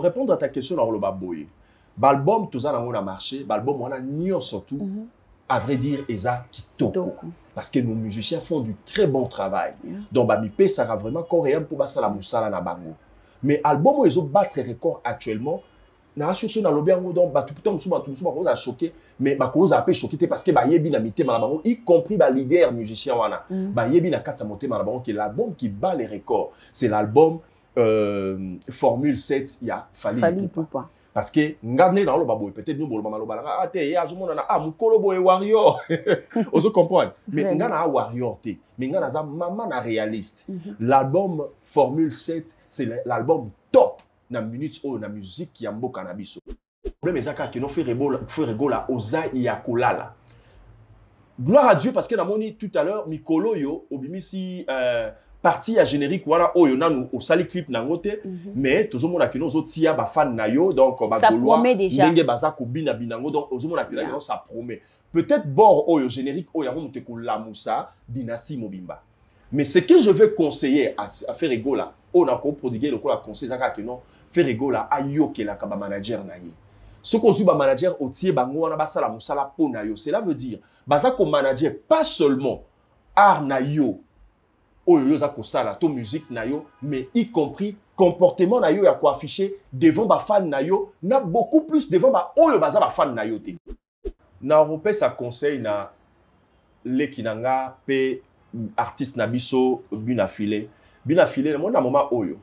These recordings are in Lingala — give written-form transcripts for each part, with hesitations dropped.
répondre à ta question dans le baboye. L'album, tout ça, on a marché. L'album, on a nié surtout. À vrai dire, Eza Kitoko. Parce que nos musiciens font du très bon travail. Donc, Bamipé, ça sera vraiment coréen pour ça la moussala na bango. Mais l'album où ils ont battre record actuellement, na sur na lobby ango donc batu putain musuba cause a choqué mais ba cause a peu choqué parce que ba yebi na mité malabango y compris ba leader musicien wana ba yebi na katsa monté malabango qui est l'album qui bat les records. C'est l'album Formule 7 il y a Fali Ipupa. Parce que ngane dans le baboy peut-être nous boloma maloba ah te ya zo mona na ah mukolo boy warrior on comprend mais ngana a warrior te mais ngana za maman na réaliste. L'album Formule 7 c'est l'album top na minute o na musique ya mboka na biso. Problème ezaka que no fait regola oza ya kolala. Gloire à Dieu parce que na moni tout à l'heure mikolo yo obimisi partie à générique wana oyo nanu au sali clip nangote mais tozomona que nos autres ya ba fan na yo donc ba goloa ndenge baza ko bina binango donc ozomona que là ça promet peut-être bord oyo générique oyo amonte ko lamusa dynastie mobimba. Mais ce que je veux conseiller à faire rigola on a ko prodiguer le ko la conseil zaka que non faire rigola ayo ke la ka ba manager na ye. Ce qu'on suit ba manager otie bango wana basala musala po na yo cela veut dire baza ko manager pas seulement art na yo oyo za ko sala to musique na yo mais y compris comportement na yo ya ko afficher devant ba fan na yo na beaucoup plus devant ba oyo baza ba fan na yo te na repé ça conseil na lekinanga pe artiste na biso bina filé na moment oyo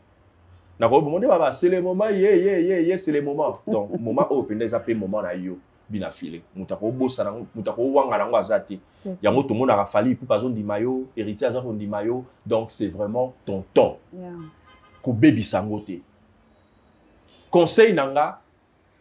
na ko bomode baba c'est le moment c'est le moment donc moment oyo penda za pe moment na yo bina filé mutako bossa na mutako wanga nango azati yango to mona rafali pour pas on di mayo héritier aza on di mayo donc c'est vraiment ton temps ko baby sangote conseil nanga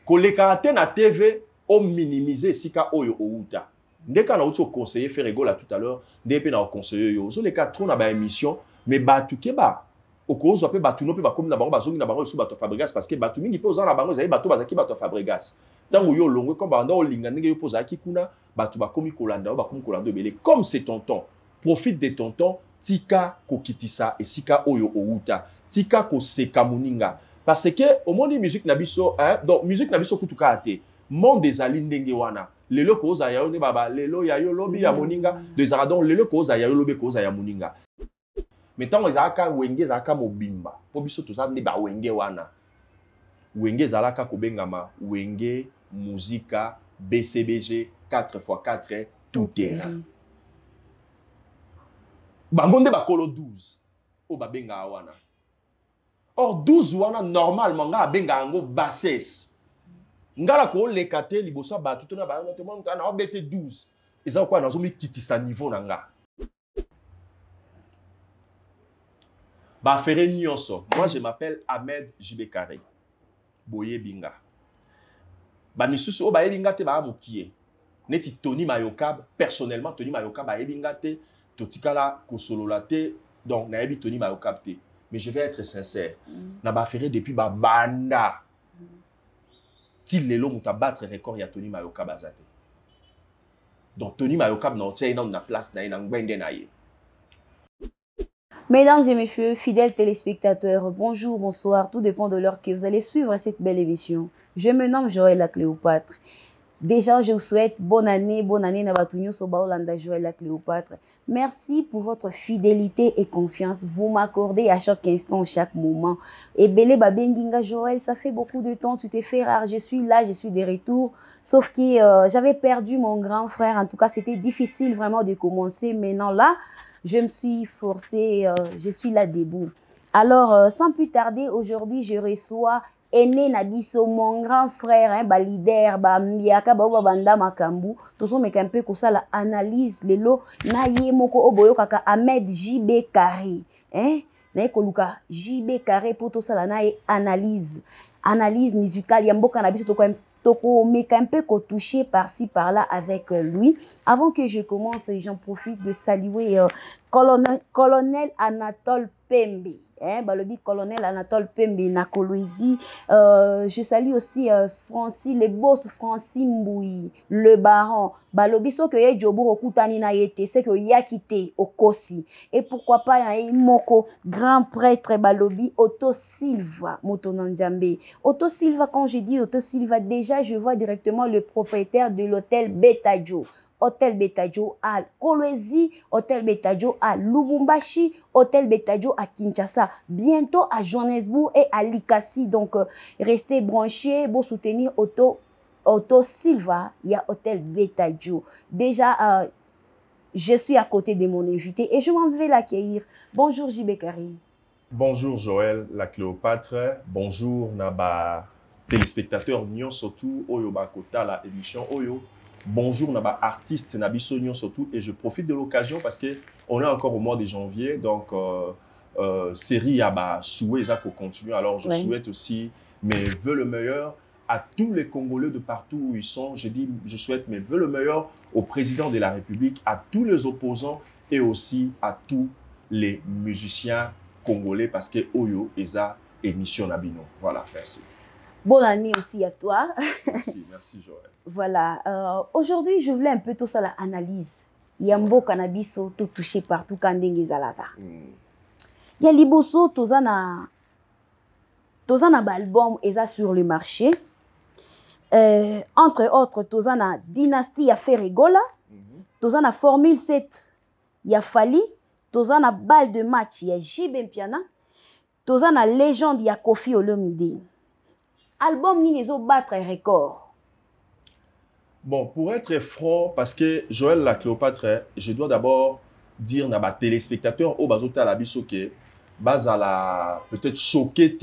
ko le karaté na TV o minimiser sika oyo outa ndeka na uti conseiller faire rigola tout à l'heure ndepé na conseiller yo zo le ka trop na ba émission mais ba tuke ba okozo pe batu no pe ba comme na bango bazongi na bango sous bato Fabregas parce que batu mingi pe oza na bango zai bato bazaki bato Fabregas tango yo longwe comme banda olinga ndenge yo poza ki kuna batu ba komi kolanda ba komi kolanda belé comme c'est ton temps profite de ton temps tika kokitisa et sika oyo outa tika ko seka muninga parce que au monde musique na biso donc musique na biso kutuka ate monde des alines ndenge wana lelo ko oza ya ne baba lelo ya yo lobi ya moninga des aradon lelo ko oza ya yo lobi ko oza ya moninga. Mais tant que zaka wenge zaka mobimba po biso to zande ba wenge wana wenge zalaka kobengama wenge muzika BCBG 4x4 tout terrain bangonde bakolo 12 o babenga wana or 12 wana normalement nga benga ngo bassesse ngala ko lekate liboso ba tout na ba to mon kana obete 12 eza kwa nazo mi kitisa niveau na nga. Ba feré nyonso. Moi je m'appelle Ahmed JB Carré. Boye binga. Ba misusu o ba yebinga te ba mukie. Neti Tony Mayokab personnellement Tony Mayokab ba yebinga te totikala ko solola te donc na yebi Tony Mayokab te. Mais je vais être sincère. Na ba feré depuis ba banda. Ti lelo muta battre record ya Tony Mayokab azate. Donc Tony Mayokab na otia na place na ngwende na ye. Mesdames et messieurs, fidèles téléspectateurs, bonjour, bonsoir, tout dépend de l'heure que vous allez suivre cette belle émission. Je me nomme Joëlla Cléopâtre. Déjà, je vous souhaite bonne année Nabatunyo Sobaolanda Joëlla Cléopâtre. Merci pour votre fidélité et confiance. Vous m'accordez à chaque instant, chaque moment. Et Bélé Babenginga Joël, ça fait beaucoup de temps, tu t'es fait rare. Je suis là, je suis de retour. Sauf que j'avais perdu mon grand frère. En tout cas, c'était difficile vraiment de commencer. Maintenant là, je me suis forcée, je suis là debout. Alors, sans plus tarder, aujourd'hui, je reçois Aîné Nabiso, mon grand frère, hein, leader, mbiaka, banda makambu. Tozo meka un peu comme ça la analyse lelo na ye moko oboyo kaka Ahmed JB Carré, hein? Na ekoluka JB Carré pour tout ça la na analyse musicale ya mboka na biso toko meka un peu touché par-ci par-là avec lui. Avant que je commence, j'en profite de saluer colonel Anatole Pembe. Balobi colonel Anatole Pembe na Kolwezi. Je salue aussi Francis, le boss Francis Mboui, le baron. Balobi so que ye jobo okutani na yete, c'est que yakite okosi. Et pourquoi pas un moko grand prêtre Balobi Otto Silva Motonanjambe. Otto Silva, quand je dis Otto Silva, déjà je vois directement le propriétaire de l'hôtel Betajo. Hôtel Betajo à Kolwezi, Hôtel Betajo à Lubumbashi, Hôtel Betajo à Kinshasa, bientôt à Johannesburg et à Likasi. Donc, restez branchés pour soutenir Otto Silva. Il y a Hôtel Betajo. Déjà, je suis à côté de mon invité et je m'en vais l'accueillir. Bonjour JB Karim. Bonjour Joël, la Cléopâtre. Bonjour Naba téléspectateurs Nyon surtout Oyo Bakota la émission Oyo. Bonjour Naba artiste Nabiso Nyon surtout et je profite de l'occasion parce que on est encore au mois de janvier donc série à souhait ça qu'on continue. Alors je souhaite aussi mes vœux le meilleur à tous les Congolais de partout où ils sont. Je dis je souhaite mes vœux le meilleur au président de la République, à tous les opposants et aussi à tous les musiciens congolais parce que Oyo Eza émission Nabino. Voilà, merci. Bonne année aussi à toi. Merci Joël. Voilà, aujourd'hui je voulais un peu tout ça l'analyse. Yambo cannabiso tout touché partout quand zalaka. Ya liboso tozana album eza sur le marché. Entre autres tozana Dynastie ya Ferregola, tozana Formule 7 ya Fali, tozana Balle de match ya JB Mpiana, tozana Légende ya Koffi Olomide. Album ni nezo battre record. Bon, pour être franc, parce que Joël la Cléopâtre, je dois d'abord dire à ma téléspectateur au bazota la bisoke, bazala peut-être choqué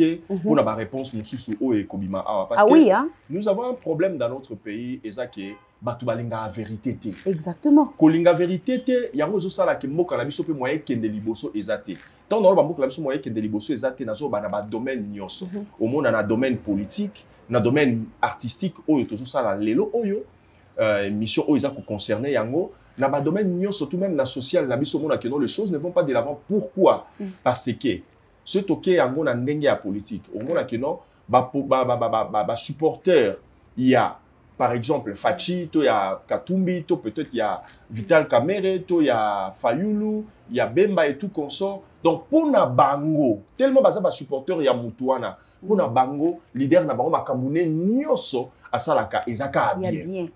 pour ma réponse sous o et kobima parce que oui, hein? Nous avons un problème dans notre pays et ça que batubalinga vérité. Exactement. Kolinga vérité yango zo sala ke moka la biso pe moyen kende liboso ezate. Tant dans le bamboka la biso moyen kende liboso ezate nazo ba na ba domaine nyonso. Au monde na domaine politique, na domaine artistique oyo tozo sala lelo oyo mission oyo eza ko concerner yango na ba domaine nyonso surtout même na social na biso mona que non les choses ne vont pas de l'avant. Pourquoi? Parce que ce toke yango na ndenge ya politique. Au monde que non ba supporter il y a par exemple Fachi, il y a Katumbi, peut-être il y a Vital Kamere, il y a Fayulu, il y a Bemba et tout consort. Donc pour na bango, tellement basa ba supporter il y a Mutuana, pour na bango leader na bango makambune nyoso asalaka ezaka bien.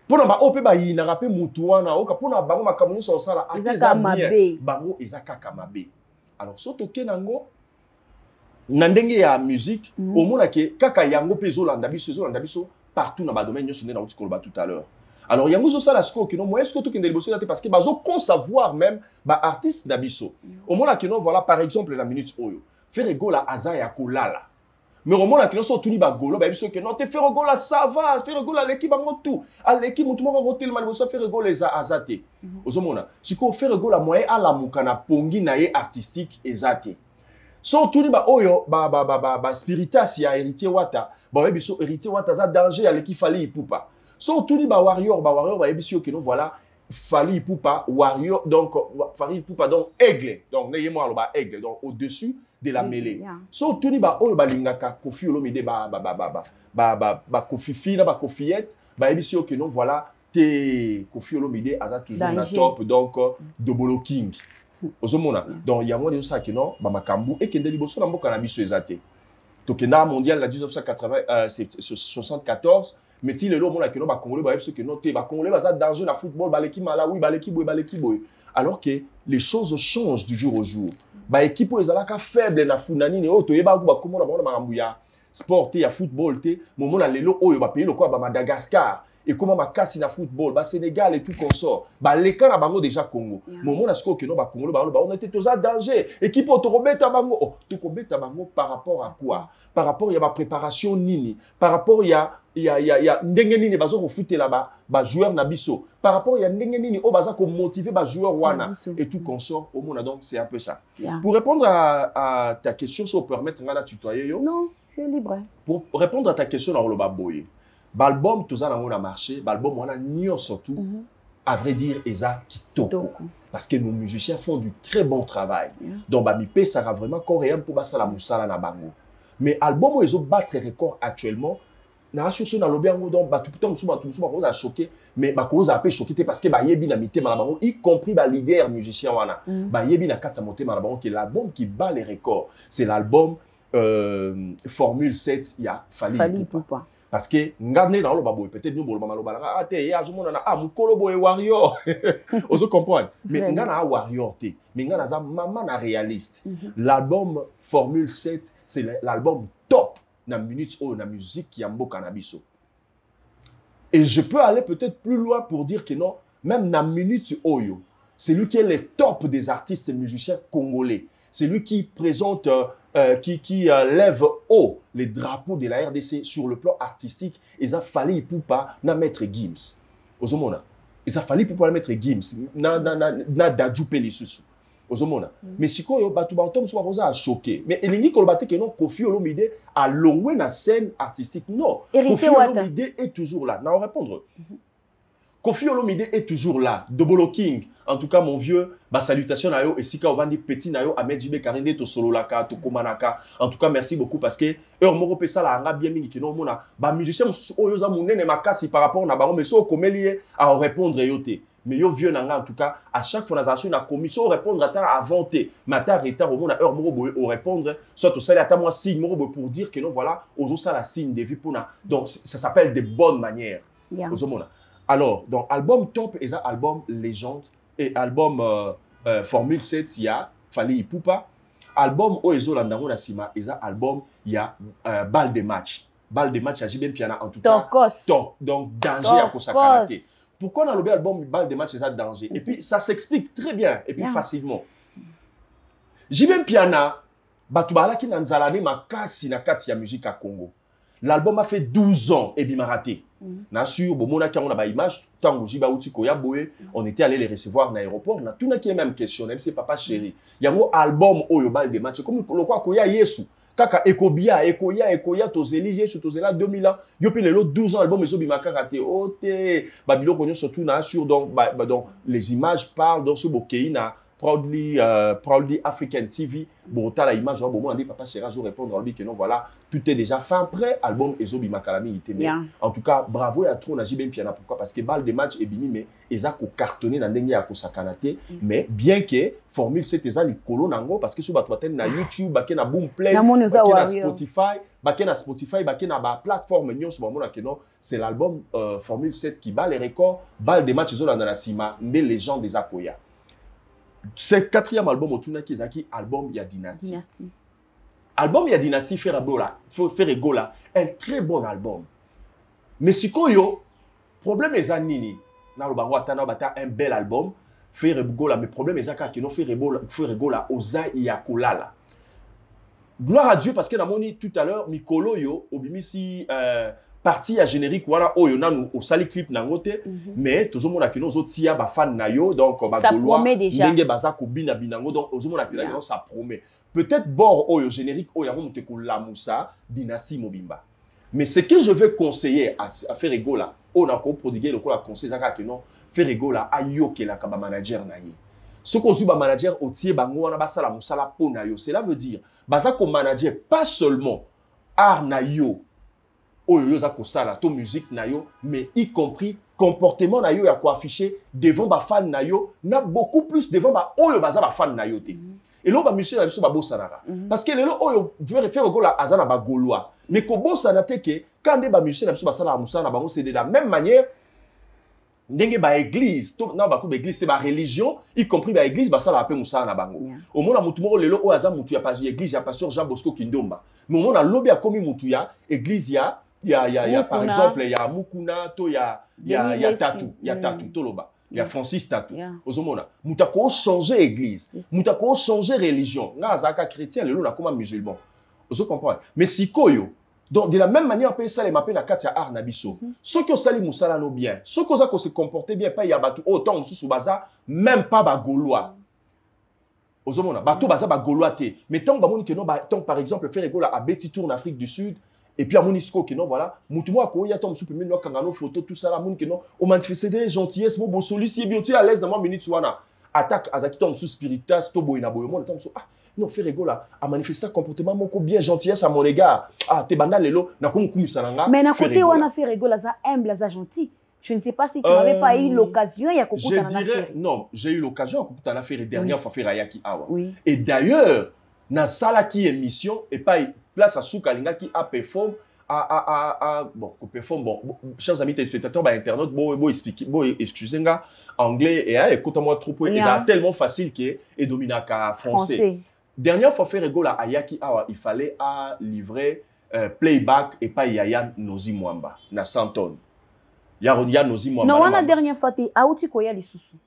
Pour na ba ope ba yina rapé Mutuana, oka pour na bango makambune so sala ezaka bien. Bango ezaka kamabe. Alors soto kenango na ndenge ya musique, au mona ke kaka yango pe zolanda biso partout dans le domaine nous sommes tout à l'heure. Alors il y a nous ça la score que non moi est-ce que tout qui est parce que bazo qu'on savoir même ba artiste d'abisso. Au moment que non voilà par exemple la minute oyo faire gola aza ya kolala. Mais au moment que non so tuni ba golo ba biso que non te faire gola ça va faire gola l'équipe bango tout. À l'équipe mutu moko hotel mal boso faire gola eza azate. Ozomona siko faire gola moyen ala mukana pongi na ye artistique ezate. So tuni ba oyo ba spiritas ya héritier wata ba biso héritier wata za danger à l'équipe Fali Ipupa. So tuni ba warrior ba biso que non voilà Fali Ipupa warrior donc Fali Ipupa donc aigle donc neye mo aloba aigle donc au-dessus de la mêlée. So tuni ba oyo ba lingaka Koffi Olomide ba Koffi Fina ba Koffiette ba biso que non voilà te Koffi Olomide aza toujours na top donc Dobolo King. Ozomona donc yango de ça que non ba makambu et kende liboso na mboka na biso ezate to kenda mondial la 1974 mais ti lelo mona que non ba congolais ba biso que non te ba congolais ba za danger na football ba l'équipe Malawi ba l'équipe boy alors que les choses changent du jour au jour ba équipe ezalaka faible na funani ne oto yeba ku ba komona ba makambu ya sport te ya football te momona lelo oyo ba pays lokwa ba Madagascar et comment ma casse na football ba Sénégal et tout consort ba leka na bango déjà Congo moment na siko que non ba Congolais ba on était tous à danger équipe autorobeta bango oh to kobeta bango par rapport à quoi par rapport il y a ma préparation nini par rapport il y a ndenge nini bazo ko futé là-bas ba joueur na biso par rapport il y a ndenge nini o baza ko motiver ba joueur wana et tout consort au monde donc c'est un peu ça pour répondre à ta question si on peut permettre ngana tutoyer yo non je suis libre pour répondre à ta question dans le baboye Balbum tout ça dans mon marché, balbum on a nion surtout à vrai dire, eza kitoko. Parce que nos musiciens font du très bon travail. Donc, bamipé, ça va vraiment coréen pour basa la moussala na bango. Mais album où ils ont battre record actuellement, na sur na lobby ango donc batu putain musuba a choqué, mais ba cause a peu choqué parce que ba yebi na mité na bango, y compris ba leader musicien wana. Ba yebi na katsa monter na bango, qui est l'album qui bat les records. C'est l'album Formule 7, il y a Fally Ipupa. Parce que ngane na lo baboy peut-être nous boloma lo balanga ah te ya azomona na ah mukolo boy warrior ozo comprendre mais ngana a warrior te mais ngana za maman na réaliste. L'album Formule 7 c'est l'album top na minute oh na musique ya mboka na biso. Et je peux aller peut-être plus loin pour dire que non, même na minute oyo, c'est lui qui est le top des artistes et musiciens congolais. C'est lui qui présente qui lève haut les drapeaux de la RDC sur le plan artistique. Il a fallu pour pas na mettre Gims. Ozomona. Il a fallu pour pas mettre Gims. Na dadju pelisusu. Ozomona. Mais si quoi batu batom soit rosa a choqué. Mais elingi kolobate que non Koffi Olomide a longé na scène artistique. Non. Koffi Olomide est toujours là. Na répondre. Koffi Olomide est toujours là. Dobolo King, en tout cas mon vieux, bah salutations à yo et sika ovandi petit na yo Ahmed Jibe Karinde to solo laka to komanaka. En tout cas merci beaucoup parce que heure moko pesa la nga bien mingi que non mona ba musicien oyo za munene makasi par rapport na bango mais so komelie à répondre yote. Mais yo vieux nanga en tout cas à chaque fois na na commission répondre à inventer mais à retard au mona heure moko boy au répondre soit au sali ata moi signe moko boy pour dire que non voilà ozo ça la signe de vie pour na. Donc ça s'appelle de bonnes manières. Ozo mona. Alors, donc, album top, et ça, album légende, et album Formule 7, il y a Fally Ipupa. Album Oezo Landango Nassima, et ça, album, il y a Balle de match. Balle de match, il y a Jibem Piana, en tout cas. Donc, danger à Kosakanate. Pourquoi on a l'album Balle de match, et ça, danger? Et puis, ça s'explique très bien, et puis facilement. Jibem Piana, Batubala qui nanzalani makasi na kati ya musique à Congo. L'album a fait 12 ans et bimaraté. Nassur, bomona qui a une image, tango jiba uti koya boye, on était allé les recevoir dans l'aéroport, na tout na qui est même questionnel, c'est papa chéri. Il y a un album oyo bal de match comme le quoi koya yesu. Kaka ekobia, ekoya tozeli yesu tozela 2000 ans. Yo pe lelo 12 ans album ezo bimaka raté. Ote, babilo konyo surtout na sur donc donc les images parlent dans ce bokeina. Proudly African TV. Bon, t'as la image, bon, on dit papa Chéra, je répondre à lui que non, voilà, tout est déjà fin prêt. Album Ezobi Makalami, il était bien. En tout cas, bravo à trop, Najibem Piana. Pourquoi? Parce que balle des matchs et bimi, mais ils ont cartonné dans dengue à Kosakanate. Mais bien que Formule 7 ils ont les colons nango parce que sur batouaten na YouTube, baké na Boomplay, baké na Spotify, baké na plateforme nyon sur moment que non, c'est l'album Formule 7 qui bat les records. Balle des matchs ils ont dans la cima, des légendes des Akoya. C'est quatrième album au Tunaki Zaki, album ya Dynasty. Album ya Dynasty fait rigola, un très bon album. Mais si koyo, problème est nini, na lo bango atana bata un bel album, fait rigola, mais problème est que non fait rigola, oza yakolala. Gloire à Dieu parce que na moni tout à l'heure Mikolo yo obimisi partie à générique voilà oyo nanu au sali clip nangote mais tozomona que nos autres ya ba fan na yo donc ba goloa ndenge baza ko bina binango donc ozomona que là ça promet peut-être bord oyo générique oyo monte ko lamusa Dynasty Mobimba mais ce que je veux conseiller à faire rigola on a ko prodiguer le ko la conseil zaka que non faire rigola ayoke la ka ba manager na ye ce qu'on suit ba manager otie bango wana basala musala po na yo cela veut dire baza ko manager pas seulement art na yo oyo za ko sala to musique na yo mais y compris comportement na yo ya ko afficher devant ba fan na yo na beaucoup plus devant ba oyo baza ba fan na yo te et là ba monsieur na biso ba bosanaka parce que lelo oyo veut faire gola azana ba gaulois mais ko bosana te ke quand ba monsieur na biso ba sala musala bango c'est de la même manière ndenge ba église to na ba ko ba église te ba religion y compris ba église ba sala pe musala na bango au mona mutu moko lelo o aza mutu ya pas église ya pasteur Jean Bosco Kindomba mais au mona lobi a komi mutu ya église ya par exemple il y a Mukuna to il y a Tatu toloba il y a Francis Tatu ozomona mutako changer église mutako changer religion nga zaka chrétien lelo na koma musulman ozo comprendre mais sikoyo donc de la même manière pe ça les mapé na kati ya art na biso ceux qui ont sali musala no bien ceux qui ont se comporter bien pas ya batu autant mususu baza même pas ba gaulois ozomona bato baza ba gaulois te mais tant ba moni que non ba tant par exemple faire rigola à Betty Tour en Afrique du Sud Et puis à Monisco, que non, voilà, Moutouma, il y a ton super mino, kangano, photo, tout ça, là, moun, que non, on manifeste des gentillesses, bon, sollicite, bien, tu es à l'aise dans ma minute, wana. Attaque, Azaki, tom, sous spiritas, tobo, inaboyo, mon, tom, ah, non, fait rigolo, là, à manifester un comportement, mon, bien gentillesse à mon égard. Ah, t'es banal, lelo, n'a comme kumisananga. Mais d'un côté, on a fait rigolo, ça humble, ça gentil. Je ne sais pas si tu n'avais pas eu l'occasion, il y a beaucoup de temps. Non, j'ai eu l'occasion, beaucoup de temps, la dernière fois, faire Ayaki Awa. Oui. Et d'ailleurs, dans ça, qui émission, et pas place à Soukalinga qui a performé, bon, chers amis téléspectateurs, internautes, bon, expliquer, bon, excusez-moi, anglais, et écoute-moi trop, c'est tellement facile que et dominaka français. Dernière fois, faire rigolo à Ayaki Awa, il fallait livrer playback et pas Yaya Nozi Mwamba, na 100 tonnes. Ya Nozi Mwamba. Non, la dernière fois, tu as outi koya les sous-sous.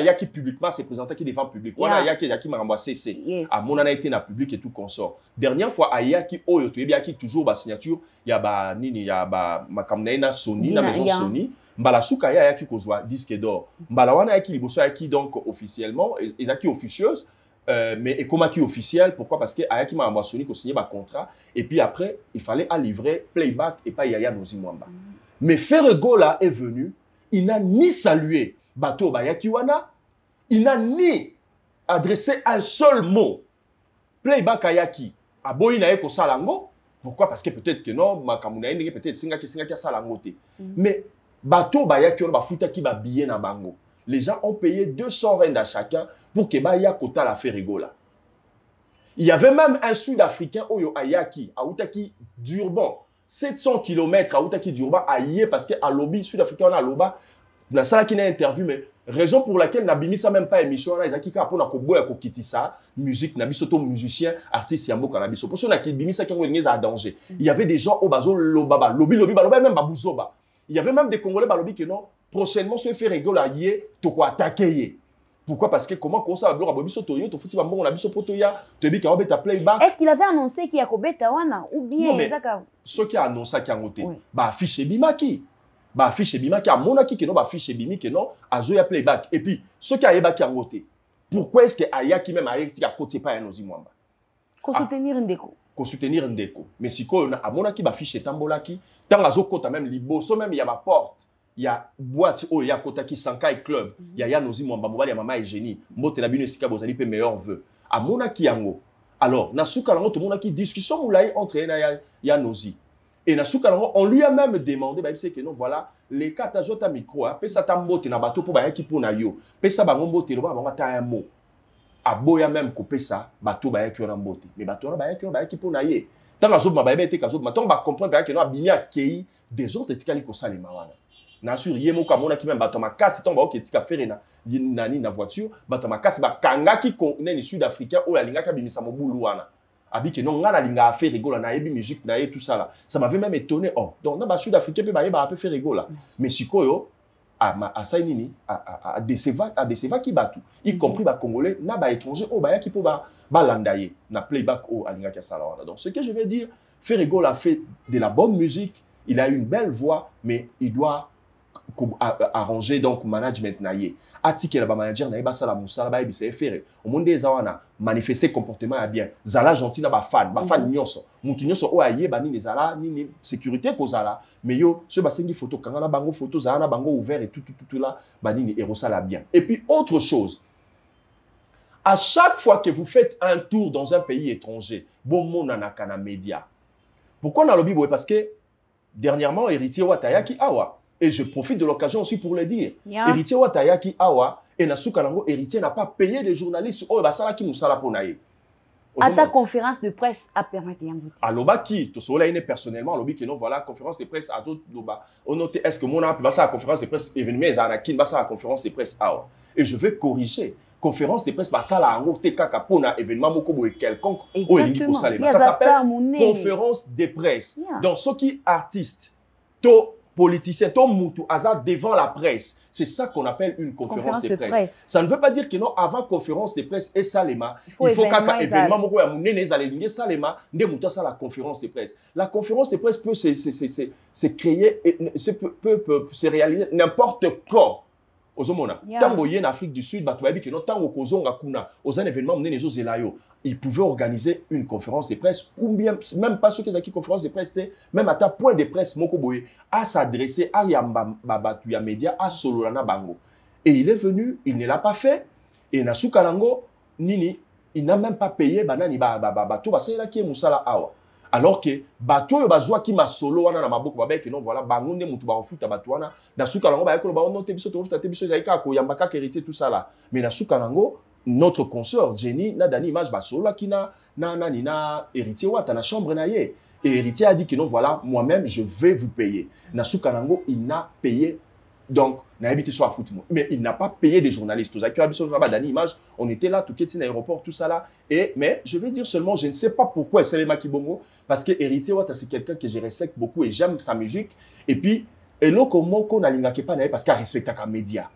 Yaki publiquement se présentait qui devant public. Wana Yaki m'a CC. À mon été na public et tout consort. Dernière fois, Ayaki Oyo, tu es toujours ba signature, il y a ba nini, il y a ba makamnaina Sony, la maison Sony. Mbala souka Yaki kozwa disque d'or. Mbala wana Yaki liboso Yaki donc officiellement, Yaki officieuse. Mais et comme qui officiel, pourquoi? Parce que Ayaki m'a Sony ko signé ba contrat et puis après il fallait livrer playback et pas Yaya Nozi Mwamba. Mais Ferregola est venu, il n'a ni salué Bato Bayakiwana, il n'a ni adressé un seul mot. Playback Ayaki, à Boïna Eko Salango. Pourquoi? Parce que peut-être que non, Makamuna peut-être Singaki Salangote. Mais Bato Bayakiwana, Bafuta qui va billet na bango. Les gens ont payé 220 à chacun pour que Baya Kota la Ferregola. Il y avait même un Sud-Africain, Oyo Ayaki, Aoutaki Durban. 700 km à Outaki Durba à Yé parce qu'à lobby sud-africain on a loba dans ça qui n'a interview mais raison pour laquelle n'abimi ça même pas émission là ils a pour na koboya ko kitisa musique na biso to musicien artiste yambo kana biso pour cela qui bimi ça qui ngeza à danger il y avait des gens au bazo lobaba lobby baloba même babuzoba il y avait même des Congolais balobi que non prochainement se fait rigoler à Yé to ko attaquer Yé. Pourquoi? Parce que comment ça va bloquer biso toyo to futi ba mbongo na biso potoya to bi ka obeta playback. Est-ce qu'il avait annoncé qu'il y a kobeta wana ou bien ezaka ce qui a annoncé qu'il y a ngoté ba affiche bimaki a monaki que non ba affiche bimi que non azoya playback et puis ce qui a yeba qui a ngoté. Pourquoi est-ce que Ayaki même Ayaki a côté pas Nozi Mwamba? Ko soutenir Ndeko. Ko soutenir Ndeko. Mais si ko a monaki ba affiche tambolaki tant azokota même liboso même il y a ma porte. Il y a boîte il y a Kotaki Sankai Club, il y a Nozi Mwamba, il y a Mama Eugénie, Mote la Bine Sika Bozali pe meilleur vœu. À Monaki Yango. Alors, Nasuka Lango, tout le monde qui discussion entre ya Nozi. Et Nasuka Lango, on lui a même demandé, c'est que non, voilà, les quatre azota micro, pesa ta mote na bateau pour bayaki pour na yo, pesa bango mote lo ba ta un mot. A boya même ko pesa bateau bayaki na mote. Mais bateau na bayaki pour na ye. Tant azob ma bayete kazob, ma tant ba comprendre que non abimi akei des autres tikali ko salema wana. Nassur yemo kamona ki même batoma kasi tomba o ketika fere na nani na voiture batoma kasi ba kanga ki ko neni sud-africain o alinga ka bimisa mobulu wana abi ke non ngana linga faire rigola na yebi musique na ye tout ça là ça m'avait même étonné oh donc na ba sud-africain pe ba yeba peu faire rigola mais sikoyo a ça nini a déceva ki batu y compris ba congolais na ba étranger o ba ya ki po ba landaye na playback o alinga ka sala wana donc ce que je veux dire faire rigola a fait de la bonne musique il a une belle voix mais il doit arranger donc management naie atiki la ba manager na ba sala musala ba ebisa efere au monde des awana manifester comportement ya bien zala gentil na ba fan nyonso mutu nyonso o aye ba ni zala ni sécurité ko zala mais yo ce ba sengi photo kanga na bango photo zala na bango ouvert et tout là ba ni et ça la bien et puis autre chose à chaque fois que vous faites un tour dans un pays étranger bon monana kana média pourquoi na lobi boy parce que dernièrement héritier Watayaki awa. Et je profite de l'occasion aussi pour le dire. Héritier Watayaki Awa et Nasuka Lango, héritier n'a pas payé des journalistes. Oh, basala ki musala ponaye. À ta conférence de presse à permettre Yangouti. À l'oba qui, to sola ine personnellement, l'obi que non voilà conférence de presse à tout l'oba. On note est-ce que mon ap basa conférence de presse événement anakin basa conférence de presse Awa. Et je vais corriger. Conférence de presse basala ango te kaka pona événement moko boy quelconque. Oh, elingi ko salema. Ça s'appelle conférence de presse. Donc ceux qui artistes to politicien, ton moutou, hasard devant la presse. C'est ça qu'on appelle une conférence de presse. Ça ne veut pas dire que non, avant conférence de presse et salema, il faut qu'un événement, la conférence de presse. La conférence de presse peut se créer, peut se réaliser n'importe quand. Ozomona. Tango yen Afrique du Sud, bah tu que non tango kozonga kuna, aux un événement mené les zelayo, ils pouvaient organiser une conférence de presse ou bien même pas ceux qui ont conférence de presse, même à ta point de presse moko boye à s'adresser à yamba babatu ya média à Sololana Bango. Et il est venu, il ne l'a pas fait et na sukarango nini, il n'a même pas payé banani bato ba c'est là qui est musala awa. Alors que bato yo bazwa ki masolo wana na maboko ba que non voilà bangunde mutu ba refuta bato wana na suka nango ba ekolo ba no te biso to refuta te biso zaika ko yamba ka héritier tout ça là mais na suka nango notre consort Jenny na dani image ba solo ki na héritier wata na chambre na ye et héritier a dit que non voilà moi-même je vais vous payer na suka nango il n'a payé. Donc, mais il n'a pas payé des journalistes. On était là, tout est aéroport, tout ça là. Mais je vais dire seulement, je ne sais pas pourquoi c'est Selema Kibongo, parce que Héritier Wata, c'est quelqu'un que je respecte beaucoup et j'aime sa musique. Et puis, Eloko Moko n'a pas parce qu'elle respecte les médias.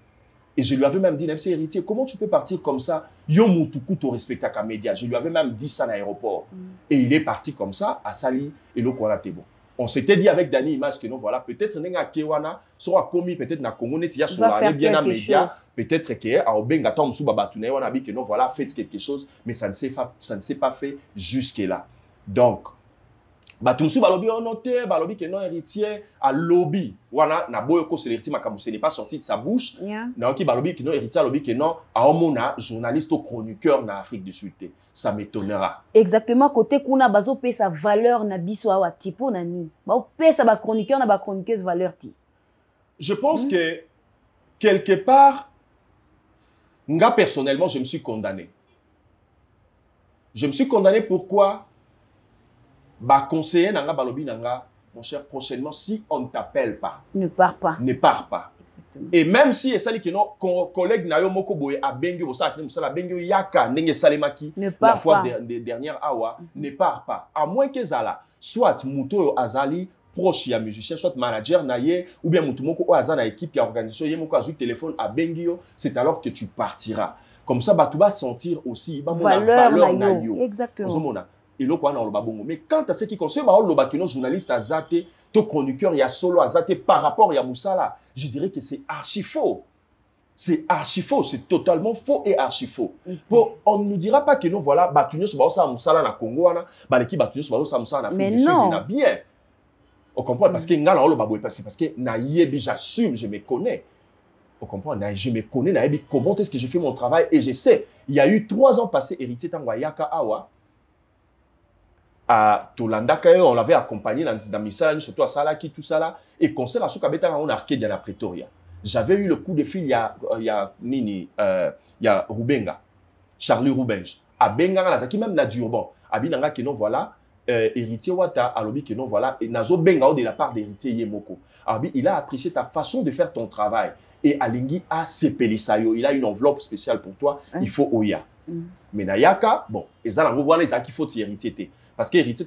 Et je lui avais même dit, MC Héritier, comment tu peux partir comme ça? Yomutuku, tu respectes les médias. Je lui avais même dit ça à l'aéroport. Et il est parti comme ça, à Sali, Eloko Wata Tebo. On s'était dit avec Dani Image que non, voilà, peut-être que Kewana sera commis, peut-être na Congo Netia sur la bien à média, peut-être que à Obenga Tom Soubabatune, on a dit que non, voilà, faites quelque chose, mais ça ne s'est pas fait jusque-là. Donc, Batumsu balobi on noté, balobi que non héritier à lobby, wana na boyoko selecti makambo ce n'est pas sorti de sa bouche. Na ki balobi que non héritier lobby que non a omona journaliste ou chroniqueur na Afrique du Sud. Ça m'étonnera. Exactement côté kuna bazo pe sa valeur na biso awa tipo nani. Ba pe sa ba chroniqueur na ba chroniqueuse valeur ti. Je pense que quelque part nga personnellement je me suis condamné. Je me suis condamné pourquoi? Bah conseiller nanga balobi nanga mon cher prochainement si on ne t'appelle pas ne pars pas. Ne pars pas. Exactement. Et même si et ça que non collègue nayo moko boye a bengi bo ça musala bengi yaka ndenge salemaki la fois dernière awa ne pars pas à moins que zala soit muto azali proche ya musicien soit manager naye ou bien mutu moko azana équipe ya organisation ye moko azu téléphone a bengi yo c'est alors que tu partiras comme ça tu vas sentir aussi ba valeur na yo. Exactement. Mais quant à ce qui concerne le journaliste à Zate, ton chroniqueur, il y a solo à Zate par rapport à Moussala, je dirais que c'est archi faux. C'est archi faux, c'est totalement faux et archi faux. On ne nous dira pas que nous, voilà, Batunyo Sobaosa Moussala na Congo, l'équipe Batunyo Sobaosa Moussala na Afrique du Sud, il y a bien. On comprend parce que parce que naïebi, j'assume, je me connais. On comprend, je me connais, naïebi, comment est-ce que j'ai fait mon travail et je sais, il y a eu 3 ans passés, héritier Tangwayaka Awa. À Tolanda, on l'avait accompagné dans Missal, surtout à Salaki, tout ça là, et concert à Soukabeta, on a Arcadia à Pretoria. J'avais eu le coup de fil, il y a Rubenga, Charlie Rubenge, à Benga, même na Durban, à Binanga, qui non voilà, héritier Wata, à l'obi, qui non voilà, et Nazo Benga, de la part d'héritier Yemoko. Abi, il a apprécié ta façon de faire ton travail, et Alingi a Sepelisayo, il a une enveloppe spéciale pour toi, il faut Oya. Mais Nayaka, bon, et ça, il faut héritier. Parce que héritier,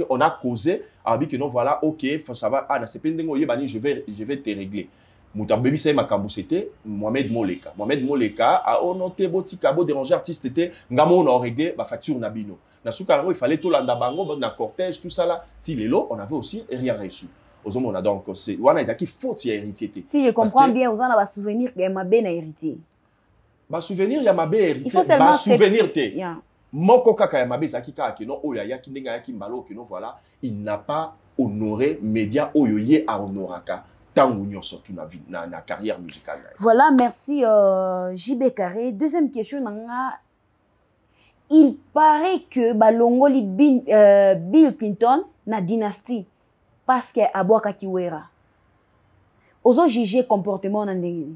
on a causé, que non, voilà, ok, ça va, je vais te régler. Moutambebi, c'est ma camboucité, Mohamed Moleka. Mohamed Moleka a noté, déranger artiste, ngamo, on a réglé, facture Nabino. Il fallait tout l'andabango, na cortège, tout ça là. Tilelo, on avait aussi rien reçu. Donc, c'est, il faut héritier. Si je comprends bien, vous en avez souvenir qu'il y a ma belle héritier. Ba souvenir ya mabe héritier ba souvenir te moko kaka ya mabe zaki kaka no oya ya kindenga ya kimbalo que no voilà il n'a pas honoré média oyoye a honoraka tangu nyonso tout na vie na carrière musicale. Voilà, merci JB Carré. Deuxième question nanga, il paraît que balongoli Bill Clinton na dynastie parce que aboaka kiwera ozo juger comportement na ndenge.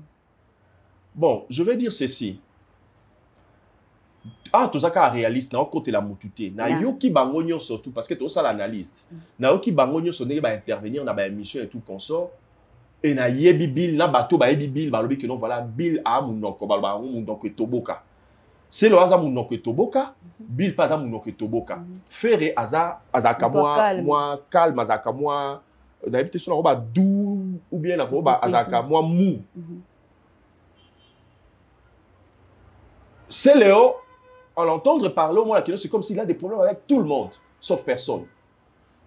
Bon, je vais dire ceci. Ah, tout ça est réaliste, na côté la mutute. Na yoki bangonyo surtout parce que tout ça l'analyste. Na yoki bangonyo sonné ba intervenir na ba émission et tout consort. Et na yebi Bill na bato ba yebi Bill ba lobi que non voilà Bill a munoko ba munoko toboka. C'est le hasard munoko toboka, Bill pas à munoko toboka. Faire azaka moi calme azaka moi d'habitude sur ba doux ou bien la ba azaka moi mou. C'est Léo, en l'entendre parler au moins, c'est comme s'il a des problèmes avec tout le monde, sauf personne.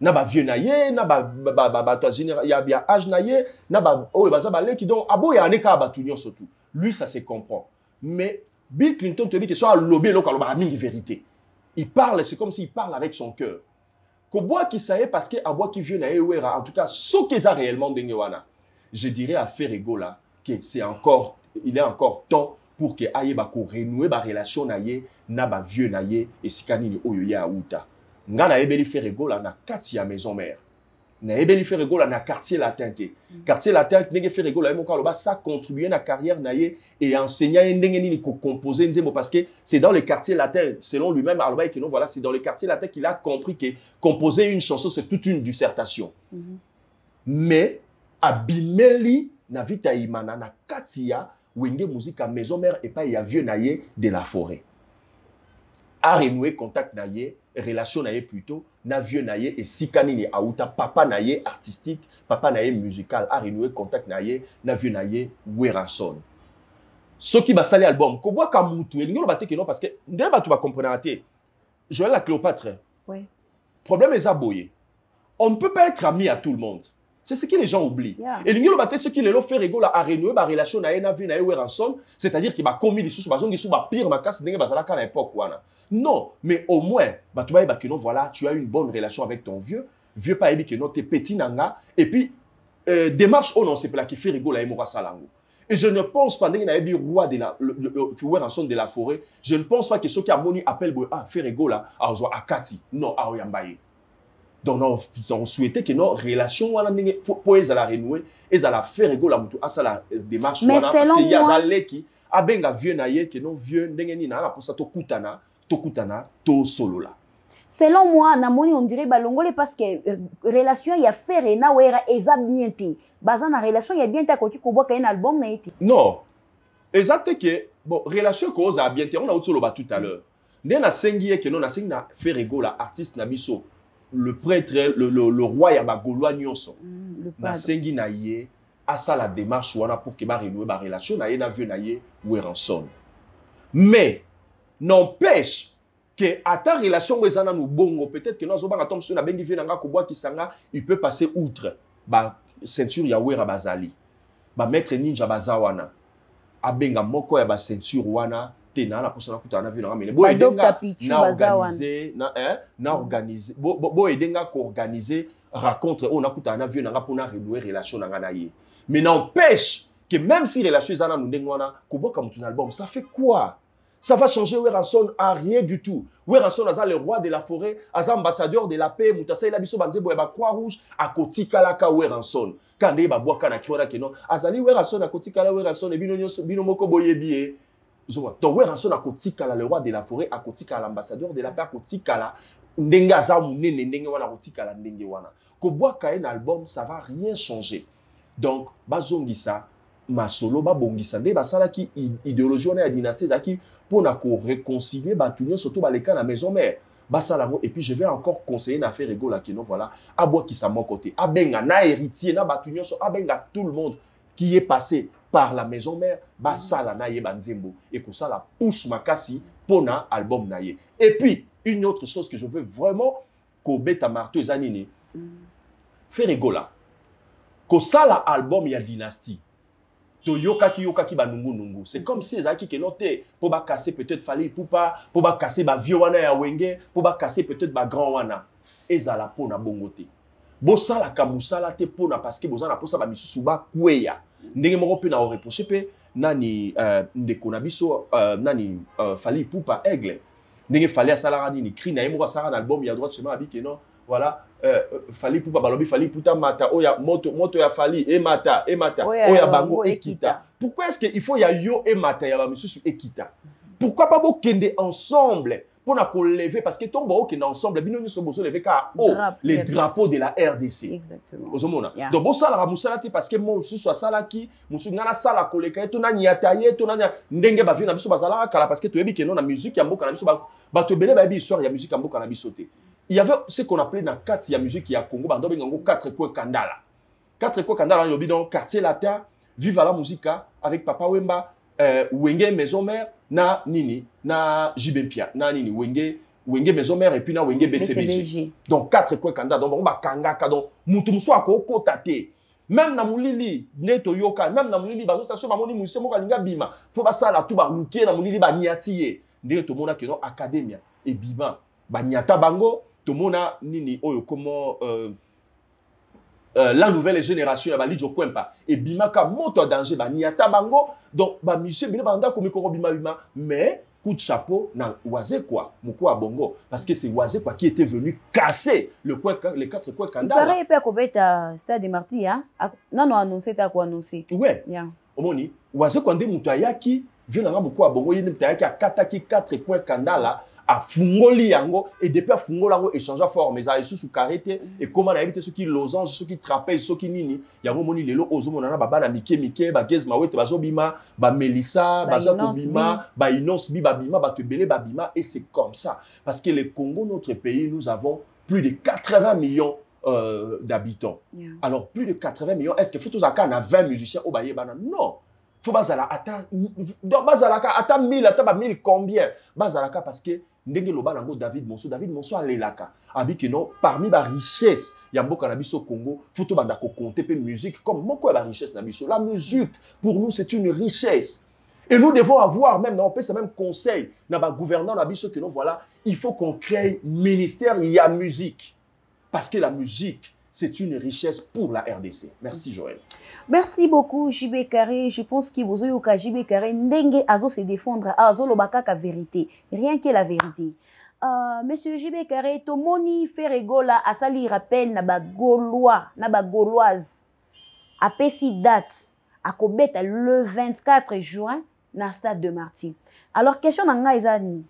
na ba vieux na ye na ba to général ya âge na ye na ba o baza ba leki donc abo ya aneka ba tunyo surtout lui ça se comprend mais Bill Clinton te dit que soit lobby lo kaloba mingi vérité il parle c'est comme s'il parle avec son cœur ko bois qui ça est parce que abo qui vieux na ye wera en tout cas ce qu'ils a réellement ndenge wana je dirais à Ferrego là que c'est encore il est encore temps pour que aye ba ko renouer ba relation na ye na ba vieux na ye et sikanini oyo ya uta nga na ebeli Ferrego là na kati ya maison mère na ebeli Ferrego là na quartier latin te quartier latin ndenge Ferrego là mo kaloba ça contribuer na carrière na ye et enseigner ndenge nini ko composer nzembo parce que c'est dans les quartiers latins selon lui-même aloba que non voilà c'est dans les quartiers latins qu'il a compris que composer une chanson c'est toute une dissertation mais abimeli na vita imana na katia wenge musique à maison mère et pas ya vieux naie de la forêt a renoué contact naie relation naie plutôt na vieux naie et sikanini auta papa naie artistique papa naie musical a renoué contact naie na vieux naie Weranson ce qui va saler album ko bois ka mutu elingo ba te que non parce que ndé ba tu va comprendre até Joël la Cléopâtre oui problème est aboyé on ne peut pas être ami à tout le monde. C'est ce que les gens oublient. Et l'ingénieur batté ce qui les fait rigoler à renouer ma relation na ena vu na Weranson, c'est-à-dire qu'il va commis les sous bazongi sous ba pire ma casse ndenge bazala ka na époque wana. Non, mais au moins ba tu ba que non voilà, tu as une bonne relation avec ton vieux pas ebi que non t'es petit nanga et puis démarche oh non c'est pas qui fait rigoler à Mora Salango. Et je ne pense pas ndenge na ebi roi de la Weranson de la forêt, je ne pense pas que ceux qui a moni appelle ah fait rigoler à Ozoa Akati. Non, à Oyambaye. Donc, on souhaitait que nos relations pour les renouer, et à la faire rigoler à ça la démarche. Mais parce qu'il y a moi... des qui a bien vieux naïe que non vieux n'engeni na pour ça to kutana to solo là. Selon moi, namoni on dirait balongole parce que relation il y a faire na wera eza bien té. Bazan na relation il y a bien ta ko bois un album na été. Non. Exact que bon relation cause a bien té on a autre solo ba tout à l'heure. Ndena sengi que non na sengi na faire rigoler artiste na biso. Le prêtre, le roi ya ba Gaulois nyonso. Na sengi na ye a ça la démarche wana pour que ba renouer ba relation na ye na vieux na ye Weranson. Mais n'empêche que à ta relation wezana nou bongo peut-être que nous azobanga tom so na bengi vieux nanga ko bois kisanga il peut passer outre ba ceinture ya wera bazali. Ba maître ninja bazawana. Abenga moko ya ba ceinture wana tena na posana kutana vu na mene bo edenga na organiser bo edenga ko organiser rencontre on a kutana vu na pona renouer relation na na ye mais n'empêche que même si relation zana ndengwana ko boka mutu album ça fait quoi ça va changer Weranson à rien du tout Weranson aza le roi de la forêt aza ambassadeur de la paix mutasa ila biso banze boya ba croix rouge à kotikala ka Weranson kande ba boka na kiona keno azali Weranson à kotikala Weranson e bino moko boyebi donc Weranson a kotikala le roi de la forêt a kotikala l'ambassadeur de la paix a kotikala ndenge aza munene ndenge wana kotikala ndenge wana ko boka un album ça va rien changer donc bazongisa masolo ba bongisa nde basala ki idéologie wana ya dynastie zaki pona ko réconcilier batunyo surtout baleka na maison mère basala et puis je vais encore conseiller na faire rigola que non voilà aboa qui sa mon côté abenga na héritier na batunyo so abenga tout le monde qui est passé par la maison mère basala na ye banzembo et que ça la push makasi pona album na ye et puis une autre chose que je veux vraiment ko beta marteau ezanini faire rigola ko sala album ya dynastie to yoka ki ba nungu c'est comme si ezaki ke noté pour ba casser peut-être Fally Ipupa pour ba casser ba vieux wana ya wenge pour ba casser peut-être ba grand wana ezala pona bongote bo sala ka musala te pona parce que bozana posa ba misusu ba kweya ndenge moko pe na o reprocher pe nani ndeko na biso nani Fally Ipupa aigle ndenge Fally asala nini cri na yemo asala na album ya droit chemin abi ke non voilà Fally Ipupa balobi Fally Ipupa mata oya moto ya Fally e mata oya bango ekita pourquoi est-ce que il faut ya yo e mata ya ba misusu ekita pourquoi pas bo kende ensemble pour na ko lever parce que tombo o kende ensemble bino ni so boso lever ka les drapeaux de la RDC exactement ozomona donc bo sala musala te parce que mon susu asala ki musu ngana sala koleka to na nyata ye to na ndenge ba vi na biso bazala kala parce que to yebi ke non na musique ya mboka na biso ba to bele ba bi histoire ya musique ya mboka na biso te. Il y avait ce qu'on appelait dans la musique qui a Congo, dans le 4 coins Kandala. 4 coins Kandala, dans le quartier latin, vive à la musique avec Papa Wemba, Wenge Maison Mère, na Nini, na Jibempia, na Nini, Wenge, Wenge Maison Mère et puis na Wenge BCBG. Donc 4 quoi kanda donc on va kangaka donc mutu muso akoko tate. Même na mulili neto yoka même na mulili bazo station ba moni muso moka linga bima. Faut ba sala tout ba lukier na mulili ba niatiye. Ndenge to mona ke non academia et bima ba niata bango to mona nini oyo comment la nouvelle génération ya Lidjo Kwempa et bimaka moto danger ba niata bango donc ba monsieur bile banda comme ko bima bima mais coup de chapeau na Wazekwa Mukwa Bongo parce que c'est Wazekwa qui était venu casser les 4 coins Kanda. Pareil peut kobeta Stade Martyrs hein. Non annoncé ta quoi annoncé. Ouais. Yeah. Omoni Wazekwa nde muto ayaki vient na Mukwa Bongo yende mutayaki akataki 4 coins Kanda là a fungoli yango et depuis a fungola yango échanger forme mais a sous carité et comment na éviter ceux qui losange ceux qui trapèze ceux qui nini yango moni lelo ozomona na baba na mike ba gez mawete bazobima ba Melissa bazako bima ba Inos bi babima ba tebele babima et c'est comme ça parce que le Congo notre pays nous avons plus de 80 millions d'habitants. Yeah. Alors plus de 80 millions est-ce que faut tous aka na 20 musiciens au baye bana non. Faut bazala ata donc bazalaka ata 1000 ata ba 1000 combien bazalaka parce que ndenge loba nango David Monso alelaka abiki non parmi ba richesse ya mboka na biso Congo faut to banda ko compter pe musique comme moko ya ba richesse na biso la musique pour nous c'est une richesse et nous devons avoir même on peut ce même conseil na ba gouverneur na biso que non voilà il faut qu'on crée ministère ya musique parce que la musique c'est une richesse pour la RDC. Merci Joël. Merci beaucoup JB Carré. Je pense qu'il vous a JB Carré ndenge azo se défendre azo lobaka ka vérité. Rien que la vérité. Monsieur JB Carré, Tomoni Ferregola a sali rappel na ba Gaulois, na ba Gauloise. A pesi date a kobeta le 24 juin na Stade de Martyrs. Alors question na nga ezani.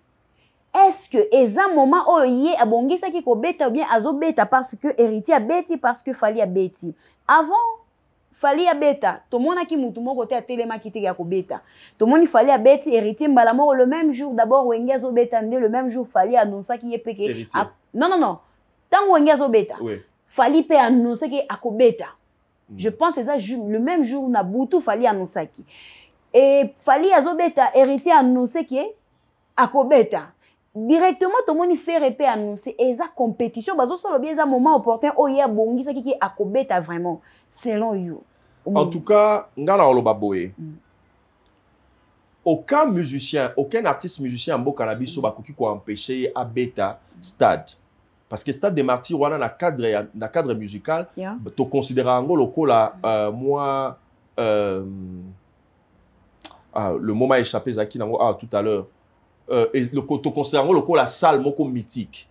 Est-ce que eza moment oye abongisa ki ko beta ou bien azo beta parce que héritier a beti parce que fali a beti. Avant fali a beta, to mona ki mutu moko te atelema ki te ya ko beta. To moni fali a beti héritier mbala moko le même jour d'abord wenge azo beta nde le même jour fali annonça ki yepeke. Non. Tant wenge azo beta. Oui. Fali pe annoncer ki akobeta. Je pense c'est ça le même jour na butu fali annonça ki. Et fali azo beta héritier annoncer ki akobeta. Directement tout le monde fait répé annoncer et ça compétition bazo solo bien ça moment opportun oya bongi ça qui akobeta vraiment selon you. En tout cas ngana oloba boye. Aucun musicien, aucun artiste musicien en Bokanabi so bakoki ko empêcher à beta stade parce que Stade des Martyrs wana na cadre musical to considérer ngo lokola moi le mot m'a échappé Zaki nango tout à l'heure. Et le koto considérant le la salle moko mythique.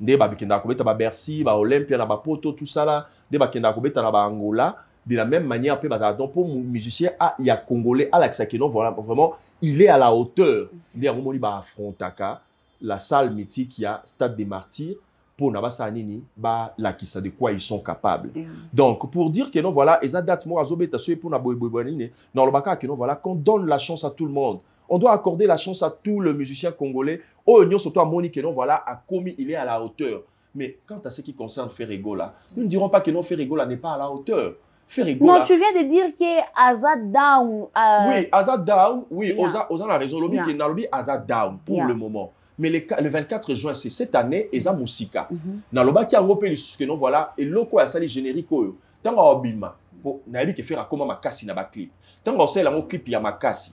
Nde ba bikenda ko beta ba Bercy, ba Olympia na ba Poto tout ça là, nde ba kenda ko beta na ba Angola, de la même manière pe ba donc pour musicien il y a congolais à l'accès que non voilà vraiment il est à la hauteur. Nde ngomoni ba affrontaka la salle mythique il y a Stade des Martyrs pour na ba sanini ba la kisa de quoi ils sont capables. Donc pour dire que non voilà eza date mo azobeta so pour na boyboyboyine non le baka que non voilà qu'on donne la chance à tout le monde. On doit accorder la chance à tout le musicien congolais. Oh, nous surtout à Monique, non, voilà, a commis, il est à la hauteur. Mais quant à ce qui concerne Ferregola, nous ne dirons pas que non, Ferregola n'est pas à la hauteur. Ferregola. Non, tu viens de dire que Azad Down. Oui, Azad Down, oui, Ozan a raison. Lobby qui est dans le Azad Down pour le moment. Mais le 24 juin, c'est cette année, Eza Musika. Dans le bas qui a repéré que non, voilà, et l'oko a sali générique. Tant qu'on a obima, pour n'aller que faire comment ma cassi na ba clip. Tant qu'on sait la clip, il y a ma cassi.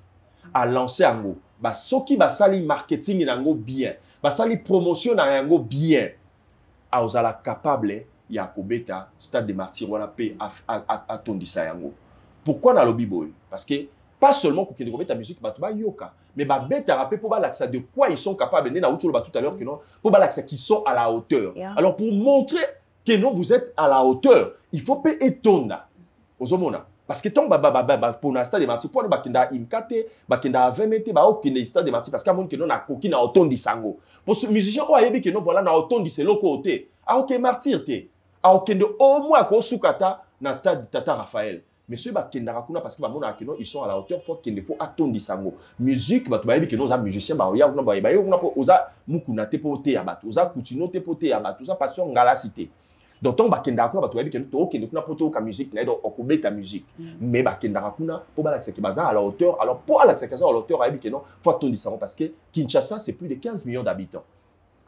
À lancer yango ba soki basali marketing nango bien basali promotion nango bien a ozala capable ya kobeta Stade des Martyrs wana pe a tondisa yango. Pourquoi na lobby boy parce que pas seulement ko kende kobeta musique batu ba yoka mais ba beta rapper pour ba l'accès de quoi ils sont capables na outilo ba tout à l'heure que non pour ba l'accès qui sont à la hauteur. Alors pour montrer que non vous êtes à la hauteur il faut pas étonner ozomona. Parce que tant pour un Stade des Martyrs, pour bakenda imkate, bakenda 20 mètres, ba okende Stade des Martyrs parce qu'à mon que non na koki na auton di sango. Pour ce musicien o ayebi que non voilà na auton di selo côté. A ok martyr te. A okende au moins ko sukata na Stade Tata Raphaël. Monsieur bakenda rakuna parce que ba mona que non ils sont à la hauteur faut qu'il faut auton di sango. Musique ba to bayebi que non za musicien ba ya na ba yo na po oza mukuna te pote ya bato. Oza kutino te pote ya bato. Oza passion ngala cité. Donc, on va kenda kuna batu babi kendo ok kuna poto ka musique na donc okobé ta musique mais ba kenda kuna pour ba l'accès qui baza à la hauteur alors pour l'accès à la hauteur abi kendo faut attendre ça parce que Kinshasa c'est plus de 15 millions d'habitants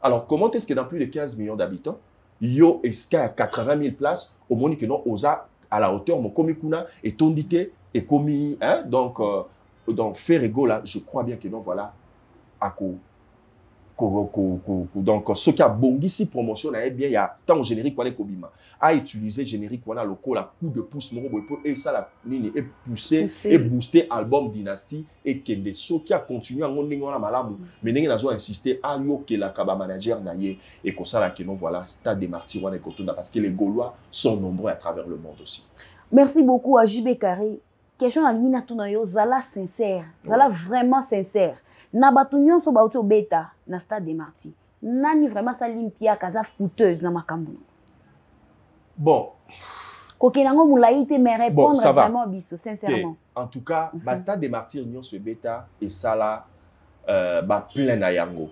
Alors, comment est-ce que dans plus de 15 millions d'habitants, yo est-ce qu'il y a 80 000 places, au monde que non, osa à la hauteur, mon komi kuna, et tondité, et komi, hein, donc faire ego là, je crois bien que non, voilà, à quoi. Donc, ce qui a bongisi promotion, bien, il y a tant générique qu'on est kobima. À utiliser générique qu'on a le coup, la coup de pouce, et ça, la ligne est poussé, et boosté album Dynasty, et que des ceux qui a continué à monter dans la malamu, mais n'y a pas insisté à yo que la kaba manager naïe, et que ça, là, que non, voilà, stade des martyrs, parce que les Gaulois sont nombreux à travers le monde aussi. Merci beaucoup à JB Carré. Question à Nina Tunayo, Zala sincère, Zala vraiment sincère. Na batu nyonso bauti obeta na stade des martyrs. Nani vraiment sa limpia kaza fouteuse na makambo. Bon. Kokenango moulaïte mais répondre bon, vraiment biso sincèrement. En tout cas, stade des martyrs nyonso beta et ça là plein na yango.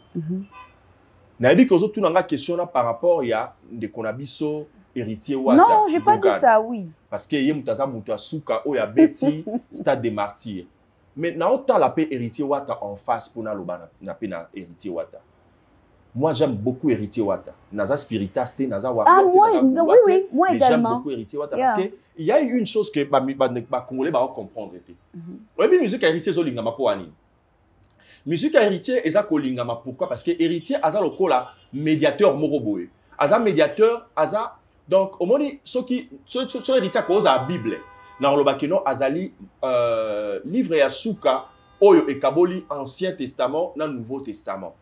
Na dit que autres tout nanga question là par rapport il y a des konabiso héritier wata. Non, j'ai pas dit ça, oui. Parce que yé mutaza mutua suka o ya beti stade des martyrs. Mais na autant la paix héritier wata en face pour na loba na paix na héritier wata. Moi j'aime beaucoup héritier wata. Naza spiritaste, naza wata. Ah oui, moi également. J'aime beaucoup héritier wata parce que il y a une chose que ba congolais ba comprendre était. Oui, bien musique héritier zo lingama po ani. Musique héritier eza ko lingama pourquoi? Parce que héritier aza lokola médiateur moroboé. Aza médiateur, aza donc au moni so héritier cause à Bible. Na lobakeno azali livre ya suka oyo ekaboli Ancien Testament na Nouveau Testament.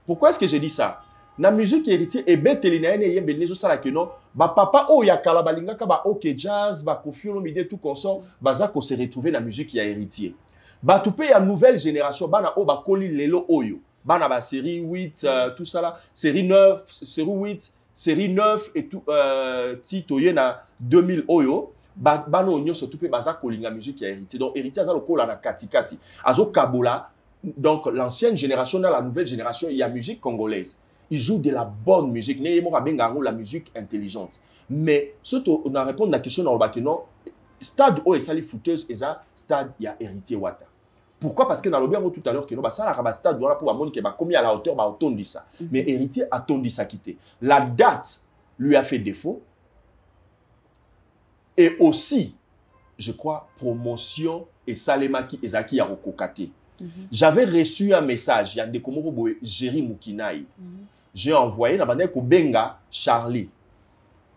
Pourquoi est-ce que je dis ça? Na musique héritier et beteli na ene yembe nezo sala keno ba papa o ya kala balingaka ba ok jazz ba kofiolo mide tout consort baza ko se retrouver na musique ya héritier. Ba tout pe ya nouvelle génération bana o ba koli lelo oyo bana ba série 8 tout ça là série 9 série 8 série 9 et tout tito yena 2000 oyo bano nyonso tout pe baza kolinga musique ya héritier. Donc héritier aza lokola na katikati azo kabola. Donc, l'ancienne génération, dans la nouvelle génération, il y a musique congolaise. Ils jouent de la bonne musique. La musique intelligente. Mais, surtout, on a répondu à la question dans le bac, non, stade où est sali fouteuse, et ça, stade, il y a héritier Wata. Pourquoi? Parce que dans le bien tout à l'heure, ça a stade pour avoir commis à la hauteur, on dit ça. Mais héritier a dit ça quitté. La date lui a fait défaut. Et aussi, je crois, promotion et Salemaki et Zaki a recocaté. J'avais reçu un message, il y a des Komoro Jerry Mukinaï. J'ai envoyé na bande ko benga Charlie.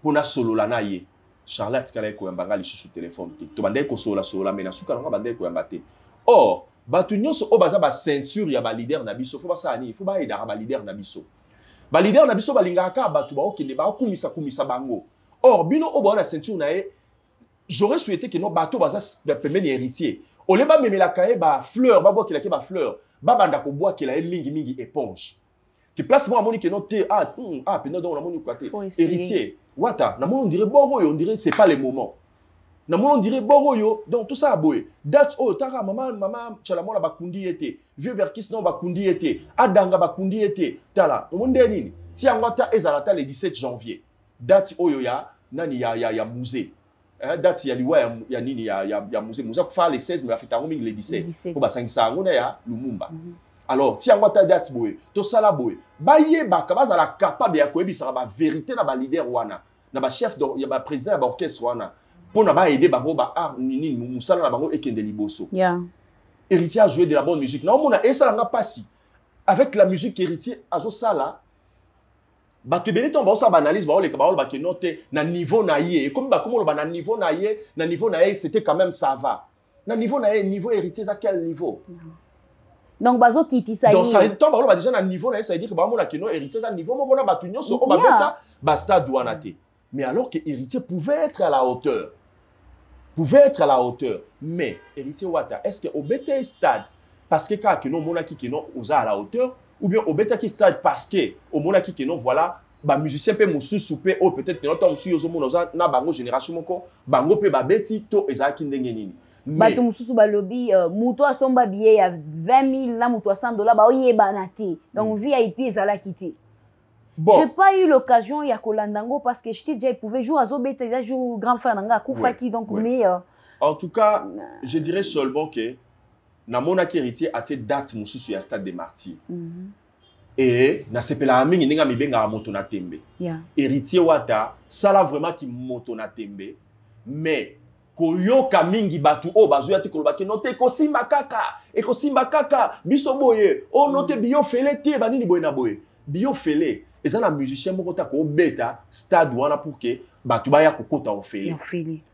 Pona solo la na ye. Charlie atikala ko yambanga li sur téléphone te. To bande ko solo mena suka na bande ko yambate. Or, batu nyonso o baza ba ceinture ya ba leader na biso, faut ba sa ani, faut ba ida ba leader na biso. Ba leader na biso balinga ka batu ba okende ba kumisa bango. Or, bino o ba na ceinture na ye, j'aurais souhaité que nos bateaux baza pemeni héritier. Ole ba memela kae ba fleur ba bois ki la ke ba fleur ba banda ko bois ki la mingi éponge ki place moi amoni ke no te pena donc na moni ko te héritier wata na moni on dirait boroyo on dirait c'est pas le moment na moni on dirait boroyo donc tout ça a boé date oh tara maman chala mona bakundi été vieux verkis non bakundi été adanga bakundi été tala on monde nini si angwata ezalata le 17 janvier date oyo ya nani ya musée. Date ya liwa ya nini ya musée ko fa le 16 mais afita ngo mingi le 17 ko basangisa ngo na ya Lumumba. Alors ti angwa ta date boy to sala boy ba yeba ka bazala capable ya ko ebisa ba vérité na ba leader wana na ba chef ya ba président ya ba orchestre wana pona ba aider bango ba nini musala na bango ekende liboso. Héritier a joué de la bonne musique na mona esala nga pasi avec la musique héritier azo sala. Bato bene ton ba sa analyse ba ole ka ba ole ba ke note na niveau na ye comme ba comme na niveau na ye c'était quand même ça va na niveau héritier à quel niveau donc bazo kiti ça donc ça ton ba ole ba déjà na niveau na ye ça veut dire que ba mona ke no héritier à niveau mo bona bato nyonso o ba beta ba stade wana te mais alors que héritier pouvait être à la hauteur mais héritier wata est-ce que au beta stade parce que quand que non mona ki ke no oza à la hauteur ou bien au beta qui stade parce que au mona ki ke non voilà ba musicien pe mususu pe o peut-être que notre musu yozo mona na bango génération moko bango pe ba beti to ezaki ndenge nini bato mususu ba lobby muto asomba billet ya 20 000 na muto $100 ba oyeba na te donc VIP ezala kité. Bon. J'ai pas eu l'occasion ya kolandango parce que j'étais déjà il pouvait jouer à Zobeta déjà jouer grand frère nanga Koufaki donc mais en tout cas je dirais seulement que na mona héritier a été date mususu ya stade des martyrs. et na sepela mingi ninga mibenga moto na tembe. Héritier wata sala vraiment ki moto na tembe, mais koyoka mingi batu o bazoya te koloba ke note ekosimba kaka biso boye o note bio fele te banini boye na boye bio fele eza na musicien moko ta ko beta stade wana pour que batu baya kokota ofele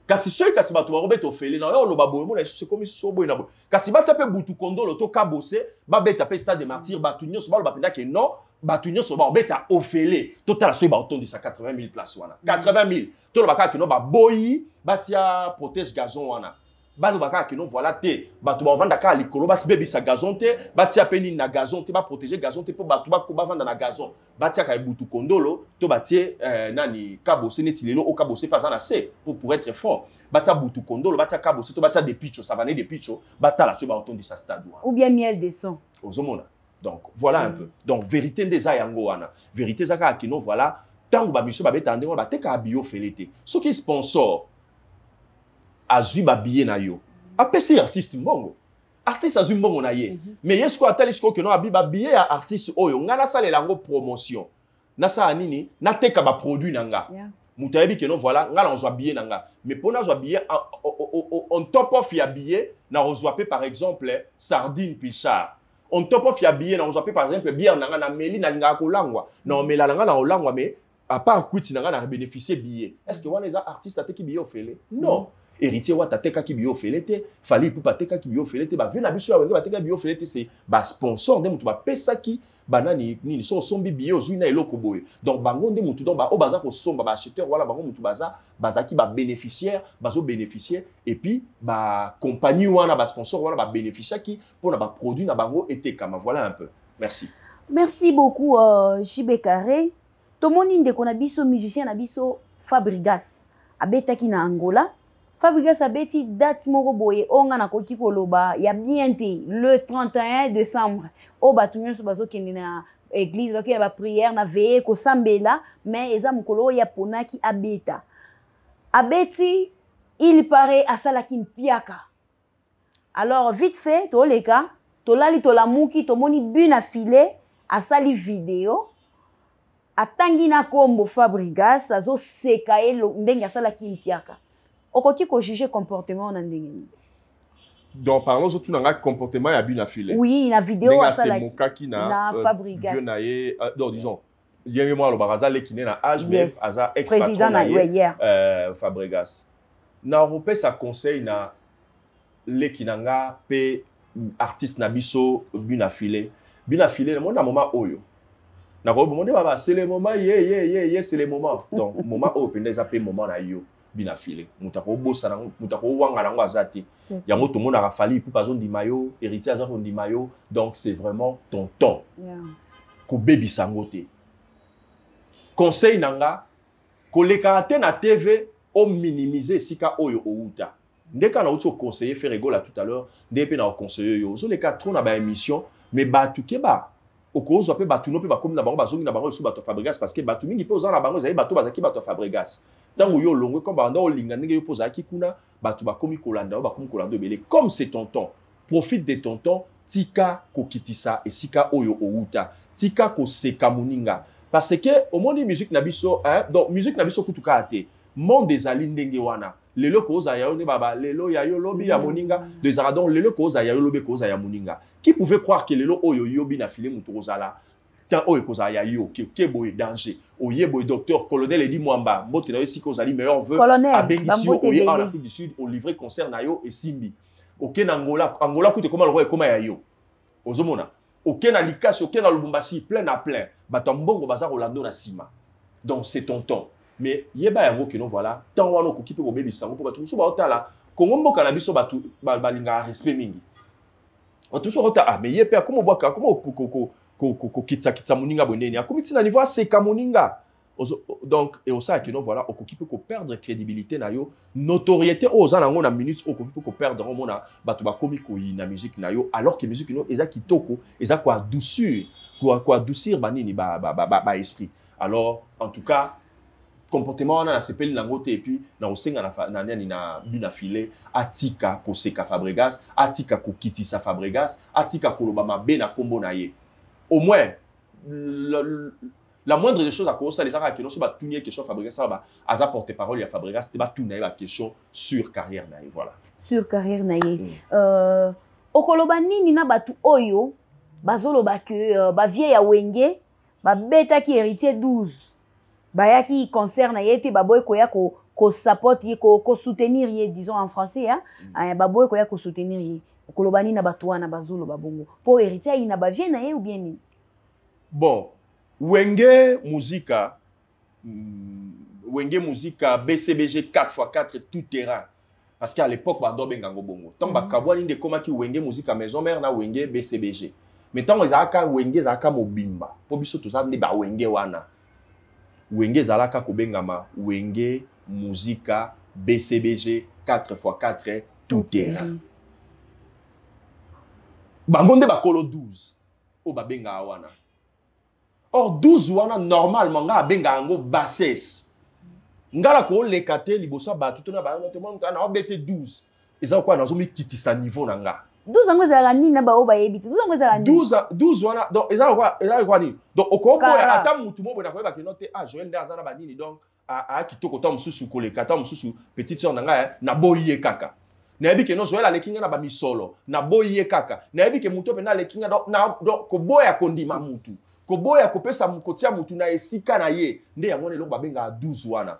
kasi soki kasi batu barobeta ofele na yo loba boye mona c'est comme so boye na boye kasi batia pe butu kondolo to kabose ba beta pe stade de martyr batu nyonso ba loba penda ke non batu nyonso ba obeta ofele totala soki ba otondisa 80 000 places wana 80 000 to loba kaka no ba boyi batia protège gazon wana bano baka ke non voilà te batu ba vanda ka likolo bas bebisa gazon te batia peni na gazon te ba protéger gazon te po batu ba ko ba vanda na gazon batia ka butu kondolo to batie nani kabose neti lelo o kabose faza na se pour être fort batia butu kondolo batia kabose to batia de picho savane de picho batala so ba otondi sa stade ou bien miel de son ozomona donc voilà un peu donc vérité ndeza yango wana vérité zaka ke non voilà tango ba mission ba beta ndenge ba teka bio felete ce qui sponsor azui ba billet na yo apesi artiste mbongo artiste azui mbongo na ye mais yesko atali sko ke no abi ba billet ya artiste oyo ngana salela ngo promotion na sa nini na teka ba produit nanga muta yebi ke no voilà ngala onzwa billet nanga mais pona zwa billet on top of ya billet na onzwa pe par exemple sardine pichard on top of ya billet na onzwa pe par exemple bière nanga na meli na linga ko langwa na omela nanga na olangwa mais à part quit nanga na bénéficier billet est-ce que wana les artistes ateki billet ofele non héritier wata teka ki bio felete fali pupa teka ki bio felete ba vena biso ya wenge ba teka bio felete c'est ba sponsor de mutu ba pesa ki banani nini so sombi bio zuina eloko boye donc bango nde mutu donc ba o baza ko somba ba acheteur wala bango mutu baza ki ba bénéficiaire bazo bénéficier et puis ba compagnie wana ba sponsor wana ba bénéficiaire ki pour na ba produit na bango été kama voilà un peu merci beaucoup JB Carré tomoni ndeko na biso musicien na biso Fabrigas abetaki na Angola Fabrigas abeti date moko boye onga na koki koloba ya bien te le 31 décembre o batu nyonso bazokende na église bakende ba prière na veille ko sambela mais eza mukolo ya ponaki abeta abeti il paraît asalaki mpiaka alors vite fait toleka tolali tolamuki tomoni buna filé asali vidéo atangi na kombo Fabrigas azo seka elo ndenge asalaki mpiaka okoki ko juger comportement na ndenge donc parlons surtout na comportement ya buna filé oui na vidéo asala na Fabrigas non disons yemi moi lo barazale qui na âge mais aza ex président na Fabrigas na repé sa conseil na lekinanga pe artiste na biso buna filé na moment oyo na ko monde baba c'est le moment c'est le moment donc moment oyo pendeza pe moment na yo bina filé mutako bossa na mutako wanga nango azati yango to mona rafali pour pas on di mayo héritier azako ndi mayo donc c'est vraiment ton temps ko baby sangote conseil nanga ko lekate na TV o minimiser sika oyo outa ndeka na uti o conseiller faire rigola tout à l'heure ndepé na o conseiller yo zo leka trop na ba émission mais ba tukeba okozo pe batu no pe ba comme na bango bazongi na bango sous bato Fabrigas parce que batu mingi pe ozana bango zai bato bazaki bato Fabrigas tango yo longwe comme banda olinga ndenge yo pozaki kuna batu ba komi kolanda ba komi kolanda belé comme c'est ton temps profite de ton temps tika kokitisa esika oyo outa tika ko seka muninga parce que au monde musique na biso donc musique na biso kutuka ate monde des alines ndenge wana lelo koza ya ne baba lelo ya yo lobi ya moninga des aradons lelo koza ya yo lobi koza ya moninga qui pouvait croire que lelo oyo yobi na filé mutu kozala tant oyo koza ya yo ke boye danger oye boye docteur colonel Edi Mwamba mbote na yo siko ozali meilleur vœu a bengisi oye en Afrique du Sud au livrer concert na yo et simbi OK na Angola kute koma le roi koma ya yo ozomona OK na Likasi OK na Lubumbashi plein à plein batambongo baza Rolando na sima donc c'est ton temps mais yeba yango que non voilà tant wana okoki pe kobebisa ngo po bato mosusu baotala kongo mboka na biso bato balinga respect mingi bato mosusu baotala mais ye pe akomo bwaka akomo kokitsa moninga bonene akomi tina niveau aseka moninga donc et osala que non voilà okoki pe perdre crédibilité na yo notoriété oza nango na minute okoki pe perdre omona bato bakomi koyi na musique na yo alors que musique no eza kitoko eza ko adoucir banini ba esprit alors en tout cas comportement wana na sepeli nango te et puis na osenga na nani na bina filé atika ko seka Fabrigas atika ko kitisa Fabrigas atika ko loba mabe na kombo na ye au moins la moindre des choses à cause ça les arts qui non sur ba tourner question Fabregas ça ba asa porte-parole ya Fabregas c'était ba tourner la question sur carrière naïe voilà sur carrière naïe okoloba nini na batu oyo bazoloba que ba vieille ya wenge ba beta ki héritier 12 ba ki concerne na yete ba boy ko ya ko support ye ko soutenir ye disons en français hein ba boy ko ya ko soutenir ye okoloba nini na batu wana bazoloba bongo pour héritier ina ba vieille na ye ou bien ni bon Wenge Musica BCBG 4x4 tout terrain parce qu'à l'époque bando bengango bongo tant bakabwani de koma ki Wenge Musica maison mère na Wenge BCBG mais tant ezaka Wenge zaka mobimba po biso toza nde ba Wenge wana Wenge zalaka ko bengama Wenge Musica BCBG 4x4 tout terrain bango nde bakolo 12 o babenga wana. Or 12 wana normalement nga benga ngo bassesse. Ngala ko lekate liboso ba tutona ba notamment na obete 12. Eza quoi na zo mi kitisa niveau na nga. 12 ngo za nini na ba o ba yebite. 12 ngo za nini. 12 wana donc eza quoi ni. Donc okobo ya ata mutu mo bona ko ba kenote Joël Ndaza na ba nini donc a kitoko ta mususu ko lekata mususu petite sœur na nga na boye kaka. Na yebi ke no Joël alekinga na ba misolo na boye kaka na yebi ke muto pe na alekinga donc ko boya kondima mutu ko boya ko pesa mukotia mutu na esika na ye nde yango ne lo babenga 12 wana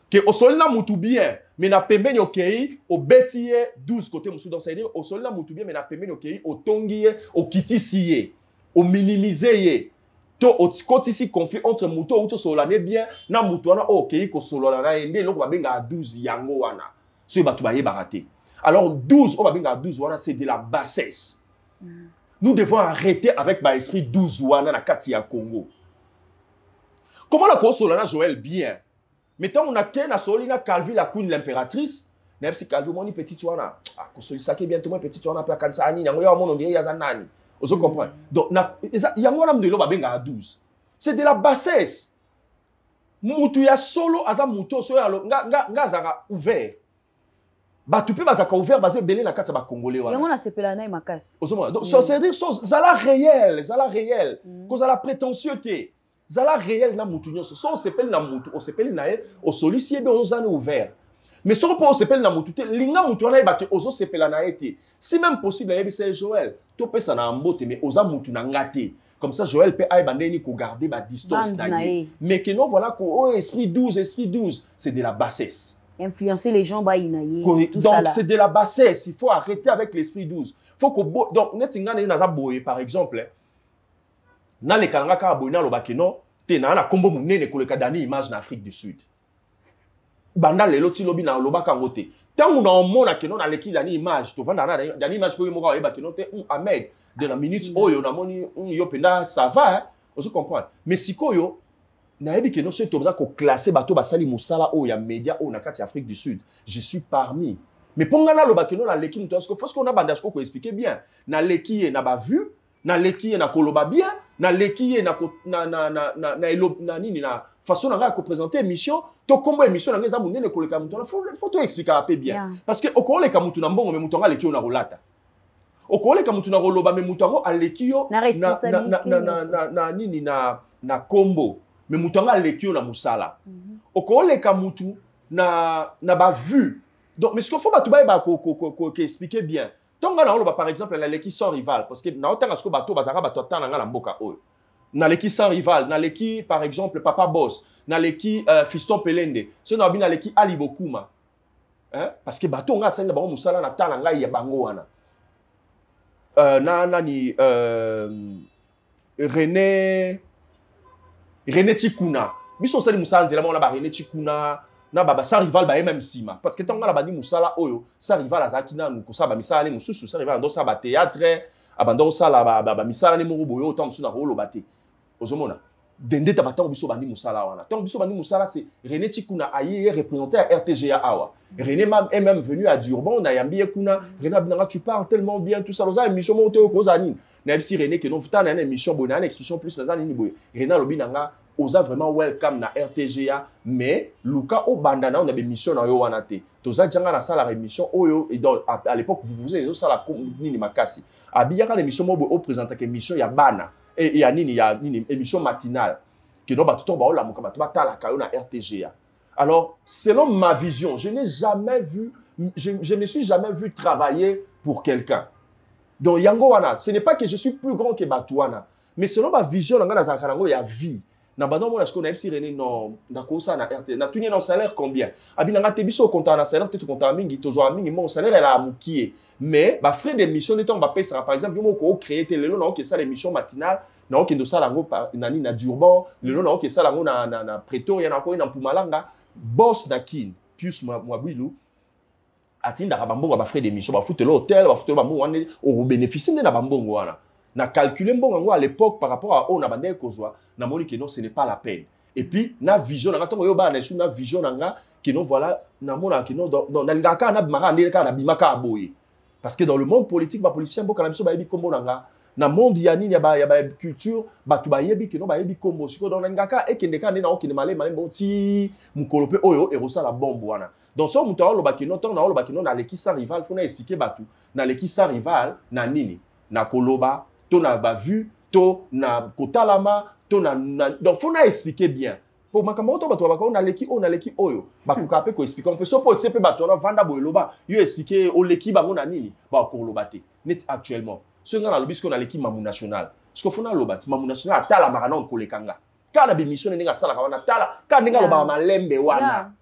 ke osoli na mutu bien mais na pembeni okei obeti ye 12 côté musu donc ça veut dire osoli na mutu bien mais na pembeni okei otongi ye okitisi ye o minimiser ye to otikotisi conflit entre mutu ou to solane bien na mutu wana okei ko solola na ye nde lo babenga 12 yango wana so batu ba ye barate. Alors 12, on va bien à 12 wana, c'est de la bassesse. Nous devons arrêter avec l'esprit 12 wana na Katia Congo. Comment la cause solana Joël bien? Mettons on a ken na solina Calvi la queen l'impératrice. Même si Calvi moni petite wana, ko soli saké bientôt petite wana pa kansa ani na ngoya mon on dirait yaza nani. Vous comprenez? Donc na yango wana mdelo ba benga à 12. C'est de la bassesse. Mutu ya solo aza muto so ya nga zara ouvert. Bah tu peux bazaka ouvert basé belé na kati ba congolais wana. Yango na sepela na makasi. Donc ça veut dire chose zala réel, cause la prétentieuseté. Zala réel na mutu nyonso. So sepel na mutu, o sepel na ye, o solicier be ozana ouvert. Mais so po o sepel na mutu te, linga mutu wana ba ke ozo sepela na été. Si même possible ya c'est Joël, to pesa na mbote mais oza mutu na ngate. Comme ça Joël peut ay bandeni ko garder ba distance na ye. Mais que non voilà ko esprit 12, c'est de la bassesse. Influencer les gens, donc c'est de la bassesse. Il faut arrêter avec l'esprit 12. Faut que donc par exemple, na le kalanga ka boy na lobaki non, te na kombo munene ko le kadani image na Afrique du Sud. Banda lelo ti lobi na lobaka ngote. Tangu na omona ke non na leki dani image, to vanda na dani image po mo ka yeba ke non te Ahmed de la minute oyo na moni yo penda ça va, on se comprend. Mais sikoyo na yebi ke non se toza ko classer bato basali musala o ya média o na kati Afrique du Sud. Je suis parmi. Mais ponga na loba ke non na leki muto parce que faut qu'on a bandashko ko expliquer bien. Na leki e na ba vu, na leki e na koloba bien, na leki e na nini na façon na ko présenter émission, to kombo émission na ngeza munene ko leka muto. Faut to expliquer un peu bien. Parce que okolo leka muto na mbongo mais muto nga leki o na rolata. Okolo leka muto na roloba mais muto ngo aleki yo na nini na kombo. Mais mutanga lekio na musala. Oko leka mutu na ba vu. Donc mais ce qu'il faut ba tuba ba ko expliquer bien. Tonga na oloba par exemple na leki sans rival parce que na otanga sko bato bazaka bato tanga na mboka oyo. Na leki sans rival, na leki par exemple Papa Boss, na leki Fiston Pelende. Ce na bina leki Ali Bokuma. Hein? Parce que bato nga senda ba musala na tanga ngai ya bango wana. Nani René Chikuna. Biso sali musala nzela mona ba René Chikuna na baba sa rival ba même sima parce que tonga la bandi musala oyo sa rival azaki na ko sa ba misala ne mususu sa rival ndo sa ba théâtre abando sa la ba misala ne mo boyo to musu na ko lo bate ozomona dende ta batango biso bandi musala wana tonga biso bandi musala c'est René Chikuna aye représenté à RTGA awa René est même venu à Durban na yambi kuna René abinanga tu parles tellement bien tout ça loza émission monte ko zanine na bisi René que non futa na émission bona na expression plus na zanine boy René lobinanga oza vraiment welcome na RTGA, mais Luka o bandana on a des missions na yo wanate. Toza janga na sala émission oyo et donc à l'époque vous faisiez les sala nini makasi. Abiyaka l'émission mo o présenter que émission ya bana et ya nini émission matinale que no ba tout ba o la muka ba to ba tala kayo na RTGA. Alors, selon ma vision, je n'ai jamais vu je me suis jamais vu travailler pour quelqu'un. Donc yango wana, ce n'est pas que je suis plus grand que Batouana, mais selon ma vision nanga na zakarango ya vie. Na bando mona sko na FC René non ndako sa na RT na tunie non salaire combien abi nanga te biso compta na salaire te compta mingi tozo mingi mon salaire elle a mukie mais ba frais d'émission de temps ba pesa par exemple yo ko créer te lelo na que ça l'émission matinale na que ndo sala ngo nani na Durban lelo na que sala ngo na Pretoria na ko na Mpumalanga boss na kin plus Mwabwilu atinda ka bambongo ba frais d'émission ba foutre l'hôtel ba foutre ba mo wane o bénéficier na bambongo wana na calculer mbongo à l'époque par rapport à on a bandé kozwa na moni que non ce n'est pas la peine et puis na vision na tongo yo ba na su na vision nga que non voilà na mona que non dans na ngaka na bimaka ndele ka na bimaka aboye parce que dans le monde politique ba politicien boka na biso ba yebi kombo nga na monde ya nini ya ba culture batu ba yebi que non ba yebi kombo siko dans na ngaka ekende ka ndena okende male bon ti mukolope oyo erosa la bombe wana donc so muto lo ba que non ton na lo ba que non na l'équipe rival faut na expliquer batu na l'équipe rival na nini na koloba to na ba vu to na kotalama to na donc faut na expliquer bien pour makambo to bato ba ko na leki oyo ba ko kape ko expliquer on peut so po tsepe bato na vanda boyeloba yo expliquer o leki bango na nini ba ko lobate net actuellement ce nga na lobisko na leki mamu national ce ko faut na lobati mamu national atala makana on kolekanga kana bi mission ninga sala ka wana tala kana ninga loba malembe wana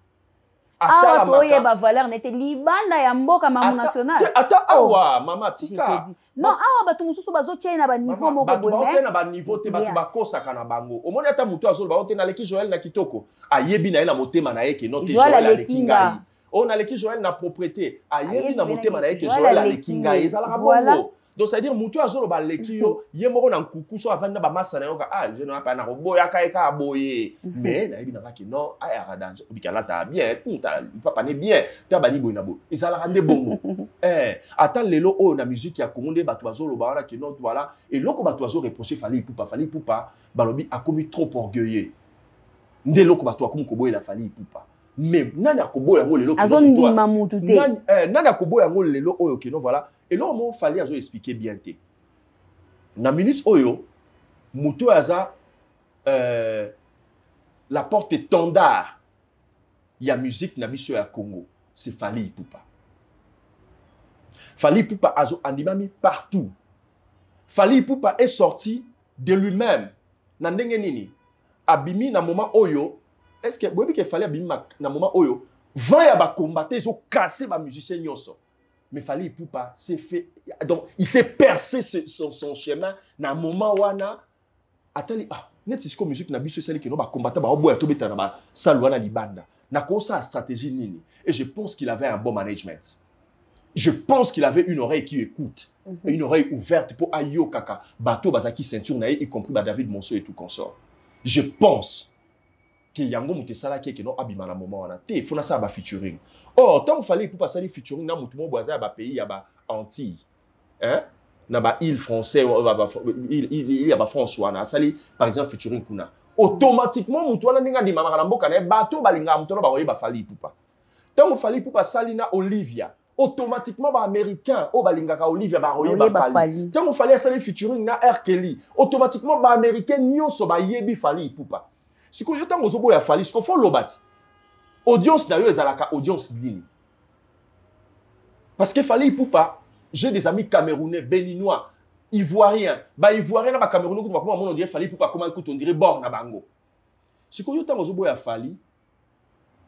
awa toyeba valeur nete libanda ya mboka mamu national ata awa mama tika non awa bato mususu bazotia na ba niveau moko boye bato na ba niveau te bato bakosaka na bango omoni ata mutu azolo ba na leki Joël na kitoko ayebi na ye na motema na ye ke no te Joël aleki ngai o na leki Joël na propriété ayebi na motema na ye ke Joël aleki ngai ezalaka bongo donc ça veut dire mutu azolo ba leki yo ye moko na nkuku so avant na ba masa na yo ka je ne pas na boya ka eka boye mais na yebi na ba ke non aya ka danger obikala ta bien tout ta papa ne bien ta bani boy na bo ezalaka nde bongo ata lelo o na musique ya Congo nde bato bazolo ba wana ke non voilà et loko bato bazo reprocher Fally Ipupa balobi akomi trop orgueilleux nde loko bato akomi koboye la Fally Ipupa mais nani akoboya ngo lelo azondima mutu te nani akoboya ngo lelo oyo ke non voilà et là on fallait azo expliquer bien te na minute oyo muto aza la porte étendard ya musique na biso ya Congo c'est Fally Ipupa. Fally Ipupa azo animami partout. Fally Ipupa est sorti de lui-même na ndenge nini abimi na moment oyo est-ce que boyebi ke Fally abimi na moment oyo vent ya ba combattre ils ont cassé ba musicien nyonso. Mais Fally Ipupa s'est fait donc il s'est percé son chemin na moment wana atali net siko musique na biso sali ke no ba combattre ba oboya to beta na ba salwana libanda na ko sa stratégie nini et je pense qu'il avait un bon management. Je pense qu'il avait une oreille qui écoute, une oreille ouverte pour ayo kaka bato bazaki ceinture na y compris ba David Monceau et tout consort. Je pense que yango mutesala ke no abima na moment wana te fona sa ba featuring. Oh, tant Fally Ipupa sali featuring na mutu mo boisa ba pays ya ba Antilles. Hein? Na ba île français il y a ba François na sali par exemple featuring kuna. Automatiquement mutu wana ninga di mama na mboka na bato balinga mutu na ba oyeba Fally Ipupa. Tant Fally Ipupa sali na Olivia automatiquement ba américain o balingaka Olivia ba oyeba Fally. Tant Fally sali featuring na R. Kelly automatiquement ba américain nyonso ba yebi Fally Ipupa. Siko yo tango zobo ya Fally siko fo lobati audience na yo ezalaka audience dini parce que Fally Ipupa j'ai des amis camerounais béninois ivoiriens ba ivoiriens na ba camerounais ko ba on dirait Fally Ipupa comment écoute on dirait bord na bango siko yo tango zobo ya Fally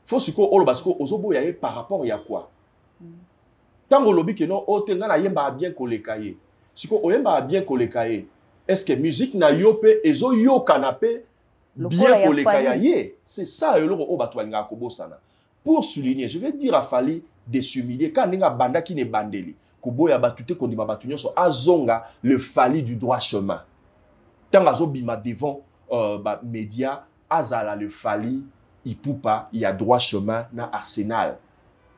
faut siko oloba siko ozobo ya par rapport ya quoi tango lobi ke non o tenga na yemba bien koleka ye siko oyemba bien koleka ye est-ce que musique na yo pe ezo yo canapé bien pour les Kayaye, c'est ça pour souligner, je vais dire à Fally de s'humilier quand on a banda qui n'est bandeli. Koboya batute kondima batunyo so azonga le Fally du droit chemin. Tant azo bima devant média azala le Fally Ipupa il y a droit chemin na Arsenal.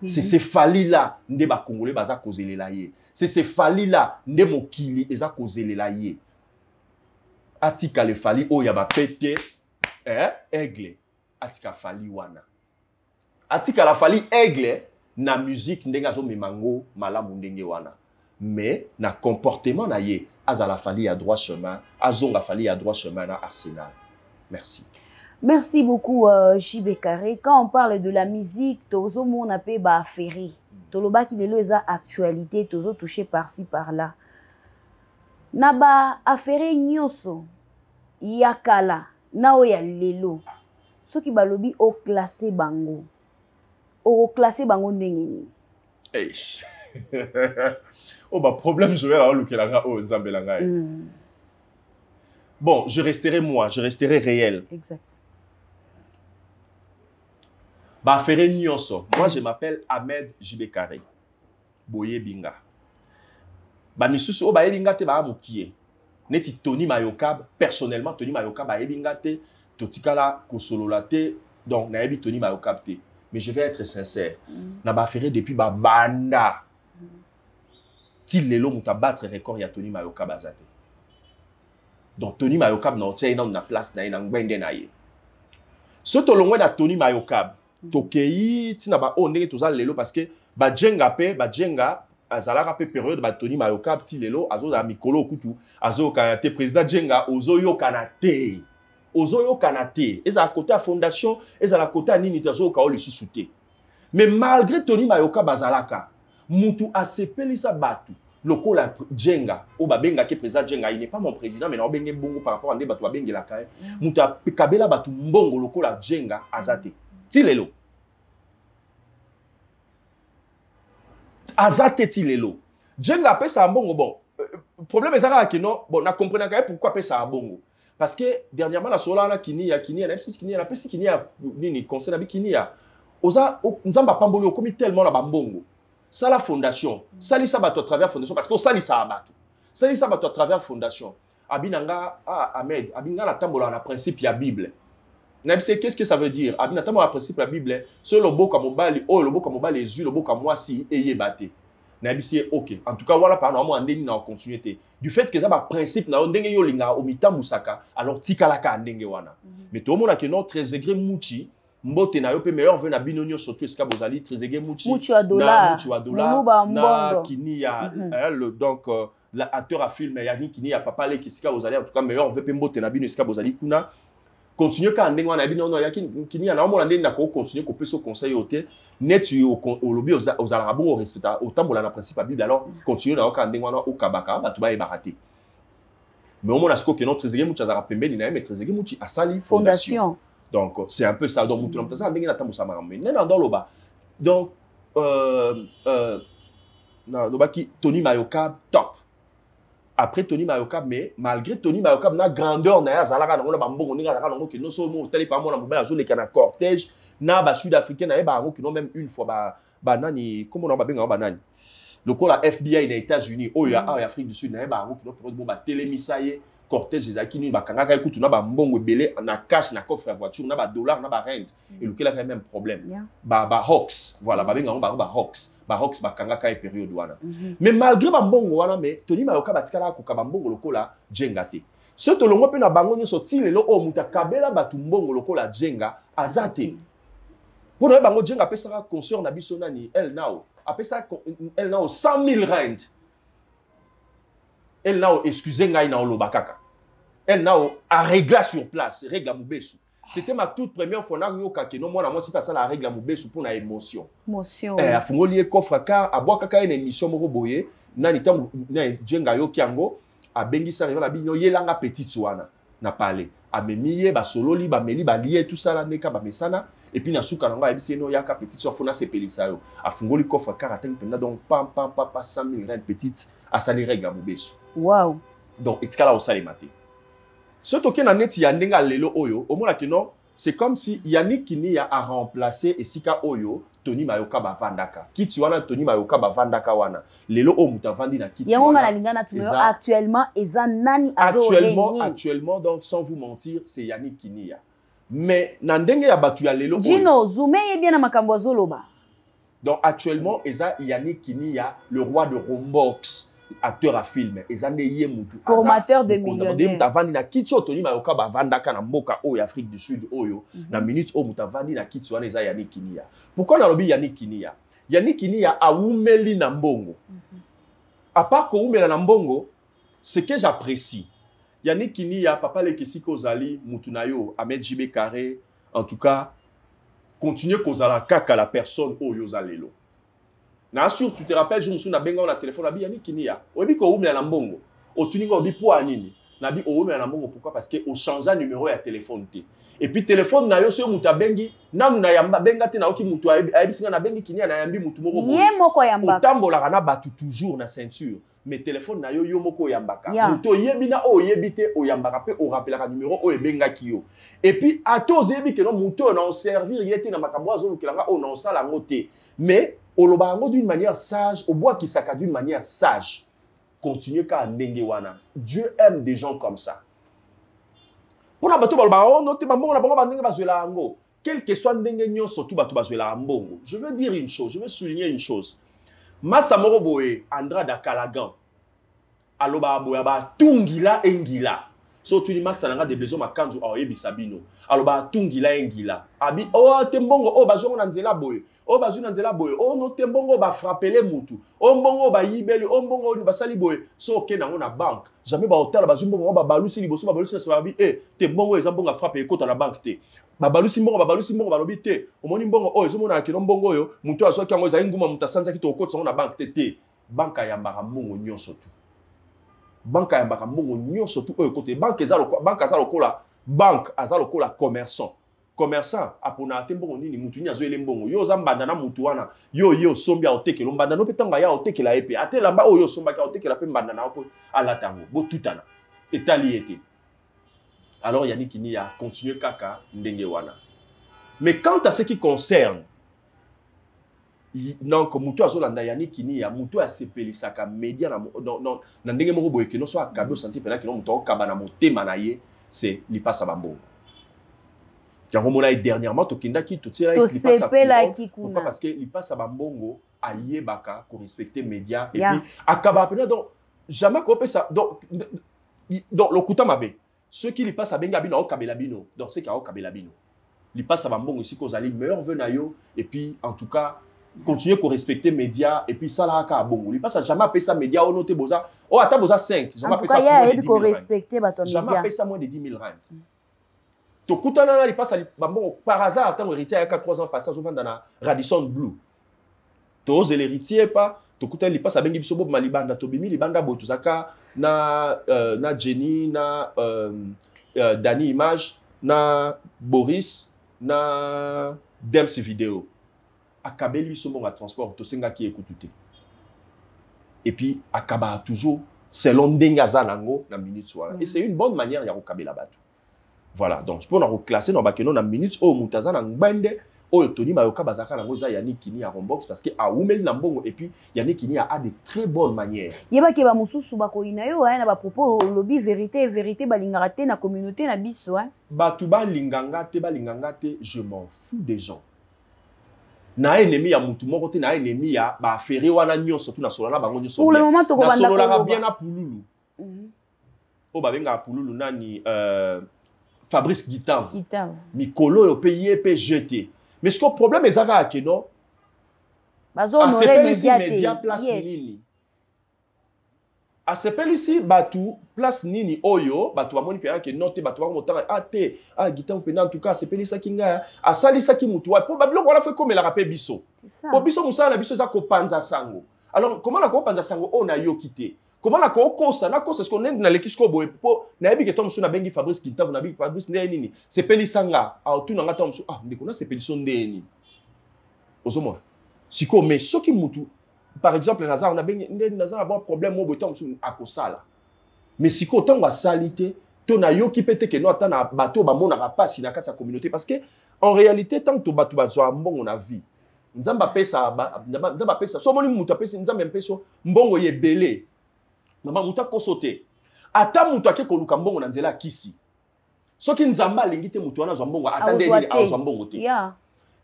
C'est ces Fally là nde ba congolais baza kozelela ye. C'est ces Fally là nde mokili eza kozelela ye. Atika le Fally o ya ba pété aigle atika fali wana atika la fali aigle na musique ndenge azo memango malamu ndenge wana mais na comportement na ye azala fali à droit chemin azonga fali à droit chemin na Arsenal. Merci. Merci beaucoup, JB Carré. Quand on parle de la musique, tozo mon appé ba affaire. Toloba qui lelo eza actualité, tozo touché par-ci par-là. Naba affaire nyonso yakala na oya lelo. Soki balobi o classé bango. O classé bango ndenge ni. Eish. Oh bah problème je vais là lukelanga o nzambelanga. Bon, je resterai moi, je resterai réel. Exact. Ba affaire nyonso. Moi je m'appelle Ahmed JB Carré. Boye binga. Ba misusu o ba ebinga te ba amukie. Neti Tony Mayokab, personnellement Tony Mayokab ba ebinga te, totikala kosolola te, donc na ebi Tony Mayokab te. Mais je vais être sincère. Na ba affaire depuis ba banda. Ti lelo muta battre record ya Tony Mayokab azate. Donc Tony Mayokab na otia ina na place na ina ngwende na ye. So to longwe na Tony Mayokab, tokei tina ba o ndenge toza lelo parce que ba jenga azalaka pe période ba Tony Mayokab ti lelo azo za mikolo kutu azo kanate président jenga ozo yo kanate eza à côté à fondation eza à côté à nini tazo ka o le sous-souté. Mais malgré Tony Mayokab azalaka mutu asepelisa batu lokola jenga o babenga ke président jenga il n'est pas mon président mais na obenge bongo par rapport à ndé batu babengela kae mutu kabela batu mbongo lokola jenga azate ti lelo azate ti lelo jenga pesa mbongo bon problème ezaka ke non bon na comprendre ka pourquoi pesa mbongo parce que dernièrement la sola na kinia na pesi kinia na pesi kinia nini conseil na bikinia oza nzamba pamboli okomi tellement na bambongo ça la fondation salisa bato à travers fondation parce que salisa abato salisa bato à travers fondation abinanga Ahmed abinga na tambola na principe ya Bible. Qu'est-ce que ça veut dire? Abina tambola na principe ya Bible so loboka mobali o loboka mobali ezu loboka mwasi eyebate. Na bisi OK. En tout cas voilà par normalement ndeni na continuité. Du fait que ça ba principe na ndenge yo linga o mitambusaka alors tikalaka ndenge wana. Mais tout le monde a que non très degré muchi mbote na yo pe meilleur veut na binonio surtout eska bozali trezege muchi wa dollar na kinia donc l'acteur à film yani kinia papa le kiska bozali en tout cas meilleur veut pe mbote na bino eska bozali kuna continue ka ndenge wana bino no yakini kinia na omona ndenge na ko continuer ko peso conseil ote net yo au lobby aux arabes au respect au tambola na principe à Bible alors continue na ka ndenge wana o kabaka batu ba ebaraté mais omona siko que notre trezege muchi azara pembeni na mais trezege muchi asali fondation. Donc, c'est un peu ça. Donc, donc, Tony Mayokab, top. Après Tony Mayokab, mais malgré Tony Mayokab, na grandeur, na zalaka na bambongo, na zalaka na no so tali pa mona mobile azo le kana cortège, na ba sud-africain na ba qui non même une fois ba nani, comment on ba benga ba nani. Le la FBI des États-Unis, Oya Afrique du Sud, na ba qui non pour ba télémisaye cortège ezaki ni bakangaka ekutu na ba mbongo belé na cash na coffre à voiture na ba dollar na ba rent et le a même problème ba hawks voilà ba benga ba hawks bakangaka e période wana mais malgré ba mbongo wana mais Tony Mayokab batikala ko ka ba mbongo lokola jenga te so to longo pe na bango nyoso ti lelo o muta kabela batu mbongo lokola jenga azate pour na bango jenga pesaka consort na biso nani elle nao 100 000 rand elle nao excusez ngai na olobakaka elle n'a à régler sur place, règle à Moubesu. C'était ma toute première fois que moi si pas ça la règle à Moubesu pour la émotion. Émotion. A fongoli coffre car à boire kaka une émission moko boye nani tam na jenga yo kiango a bengi sa la binyo yelanga petite wana na parler. A memiye ba sololi ba meli ba lié tout ça là neka ba mesana et puis na suka nanga ebisi no yaka petite so fona se pelisa yo. A fongoli coffre car atteint pendant donc pam 100 000 rand petite à ça les règles à Moubesu. Wow. Donc etikala au salimate. Ce token en net yandenga lelo oyo, au moins que non, c'est comme si Yannick Kinia a remplacé Esika Oyo, Tony Mayokab Vandaka. Kituana Tony Mayokab Vandaka wana. Lelo o muta vandi na Kituana. Yango na lingana tuno actuellement eza nani azo actuellement donc sans vous mentir, c'est Yannick Kinia. Mais nandenge ya batu ya lelo oyo. Gino Zoumé est bien na makambo zoloba. Donc actuellement eza Yannick Kinia, le roi de Rombox. acteur à film ezande ye mutu formateur de millionnaires muta vandi na kitso toni mayoka ba vandaka na mboka oyo Afrique du Sud oyo na minute o muta vandi na kitso wana eza Yannick Kinia. Pourquoi na lobi Yannick Kinia? Yannick Kinia a umeli na mbongo. À part ko umela na mbongo, ce que j'apprécie Yannick Kinia papa le kesiko ozali mutu na yo Ahmed JB Carré, en tout cas continuer kozala kaka la personne oyo zalelo. Na sûr, tu te rappelles, je me suis na benga na téléphone, nabi Yannick Kinia. Obi ko oumé na mbongo. O tuninga obi po anini. Nabi oumé na mbongo pourquoi? Parce que o changea numéro ya téléphone te. Et puis téléphone na yo so muta bengi, nanu na yamba benga te na oki mutu ayebisinga na bengi Kinia na yambi mutu moko. Ye moko yamba. Otambola na batu toujours na ceinture. Mais téléphone na yo yo moko yambaka. Muto yebina o yebite o yambaka pe o rappelera numéro o ebenga kiyo. Et puis ato zebi ke no muto na servir yete na makambo azo kelanga o na sala ngote. Mais au lobango d'une manière sage, au bois qui s'accade d'une manière sage. Continuez qu'à Ndengewana. Dieu aime des gens comme ça. Pour la bateau, quel que soit Ndengenyo, surtout bateau bazuela mbongo. Je veux dire une chose, je veux souligner une chose. Masamoro Boé, Andra Dakalagan, Aloba Boya, Tungila Engila. Surtout, il m'a salanga des besoins, ma kanzu, oh, Ebisabino. Aloba Tungila Engila. Abi, oh, Tembongo, oh, Bazo Nanzela Boy. Oh, Bazo Nanzela Boy. Oh, no Tembongo, ba frapper les moutou. Oh, Mbongo, ba yibeli. Oh, Mbongo, ba sali boy. So, ok, na na banque. Jamais ba hotel, ba Zumbongo, ba balusi, liboso, ba balusi, sa babi, eh, Tembongo, ezambongo, a frappé, écoute, à la banque, te. Ba balusi, Mbongo, ba lobi, te. Omoni Mbongo, oh, ezomona, ki no Mbongo, yo. Moutou, aso, ki ango, za inguma, mutasanza, ki to, côte, na banque, te. Banque, yambara, Mbongo, nyon, sotu. Banque ya mbaka mbongo nyo surtout oyo côté banque azalokola banque azalokola commerçant apona te mbongo nini mutu nyazo ele mbongo yo zambanda na mutu wana yo sombi a otekela mbanda no petanga ya otekela epe atela mba oyo somba ka otekela pe mbanda na opo alatango bo tutana etali ete. Alors Yannick Kinia continue kaka ndenge wana. Mais quant à ce qui concerne donc mutu azolanda Yannick Kinia mutu asepelisaka media na ndenge moko boye kino so akabe senti pena kino mutu okaba na motema na ye c'est lipasa bambongo. Yango mona dernièrement tokindaki totsela lipasa pourquoi? Parce que lipasa bambongo ayebaka ko respecter media et puis akaba pena donc jamais ko pesa donc lokuta mabe ceux qui lipasa benga bino okabela bino donc c'est ka okabela bino lipasa bambongo ici kozali meilleur venayo et puis en tout cas continuer à respecter les médias et puis ça là à bon il passe jamais appeler ça médias on noté boza oh attends boza 5 jamais appeler ça moins de 10 000 respecter jamais appeler ça moins de 10 000 rand to kutana là il passe bon par hasard attends héritier il y a 3 ans passé souvent dans la Radisson Blue to l'héritier pas to kutana il passe à bengi biso bob malibanda to bimi libanda botuzaka na Jenny na Dani Image na Boris na Dems vidéo akabeli biso mbongo transport to senga ki ekutute et puis akaba toujours selon ndenga za nango na minute wana et c'est une bonne manière ya kokabela batu voilà donc pour na reclasser na bakeno na minute o mutaza na ngbende oyo toni mayoka bazaka nango za Yannick Kinia Rombox parce que a umeli na mbongo et puis Yannick Kinia a de très bonnes manières yeba ke ba mususu bakoina yo na ba propos lobby vérité balingaka te na communauté na biso batu balinganga te je m'en fous des gens. Na ennemi ya mutu moko te na ennemi ya ba affaire wana nyonso tu na solana bango nyonso. Pour le moment to banda ko la bien na pululu. O ba benga pululu nani Fabrice Gitav. Mikolo yo payer pe jeter. Mais ce que le problème est ça que non. Bazo honorer média place nini. A sepel ici batu place nini oyo batu amoni pe que note batu ba motanga ate Gitav pe en tout cas sepel ça kinga a sali ça ki mutu po babilo ko la fait comme la rappel biso. Po biso musala na biso za ko panza sango. Alors comment la ko panza sango on a yo quitté. Comment la ko kosa na kosa ce qu'on est dans l'équipe boy po na yebi que tom so na bengi Fabrice Gitav na bi Fabrice nini sepel sanga a tu na ngata tom so ndeko na sepel so ndeni. Ozomo. Siko mais ce qui mutu par exemple Nazar on a bien Nazar a bon problème au bouton sur akosala mais si ko tango salité to na yo ki pete ke no atana bato ba mona rapasi na kati ya communauté parce que en réalité tant to bato ba zo mbongo na vie nzamba pesa so moni mutu pesa nzamba pesa mbongo ye belé mama muta kosote ata mutu ake ko luka mbongo na nzela kisi soki nzamba alingi te mutu wana zo mbongo atande ni azo mbongo te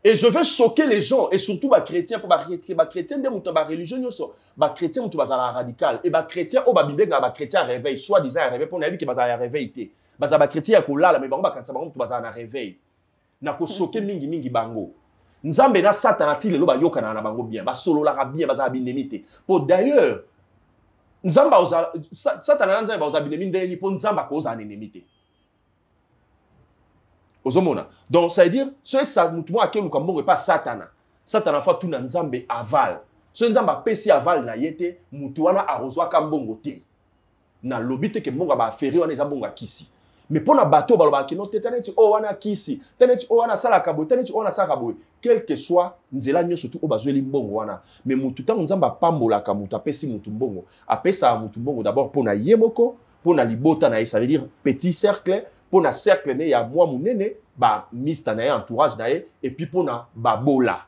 Et je veux choquer les gens, et surtout les chrétiens, pour les chrétiens, des religieux, les chrétiens, ils sont radical. Et les chrétiens, les chrétiens réveillent, soi-disant réveillent, pour nous dire qu'ils réveillent. Les chrétiens, ils sont là, mais ils sont réveillent. Ils sont choqués, mingi bango. Nzambe na Satan ati lelo ba yokana na bango bien, ba solo la bien, ba za binemite. Pour d'ailleurs, Nzamba oza Satan na Nzamba oza binemite ndeni pour Nzamba ko oza enemite. Ozomona. Donc ça veut dire ce ça mutumo akelu kambongo pas Satana. Satana fa tout na Nzambe aval. Ce Nzamba pesi aval na yete mutu wana arozwa kambongo te. Na lobite ke mbongo ba aferi wana ezabongo akisi. Mais pour na bateau baloba ki no tetaneti o wana kisi, teneti o wana sala kabo, teneti o wana sala kabo, quel que soit nzela nyo surtout o bazweli mbongo wana. Mais mutu tango Nzamba pambola ka mutu apesi mutu mbongo, apesa mutu mbongo d'abord pour na yemoko, pour na libota na ça veut dire petit cercle, pour na cercle ne ya moi munene, ba mista na entourage na et puis pour na babola.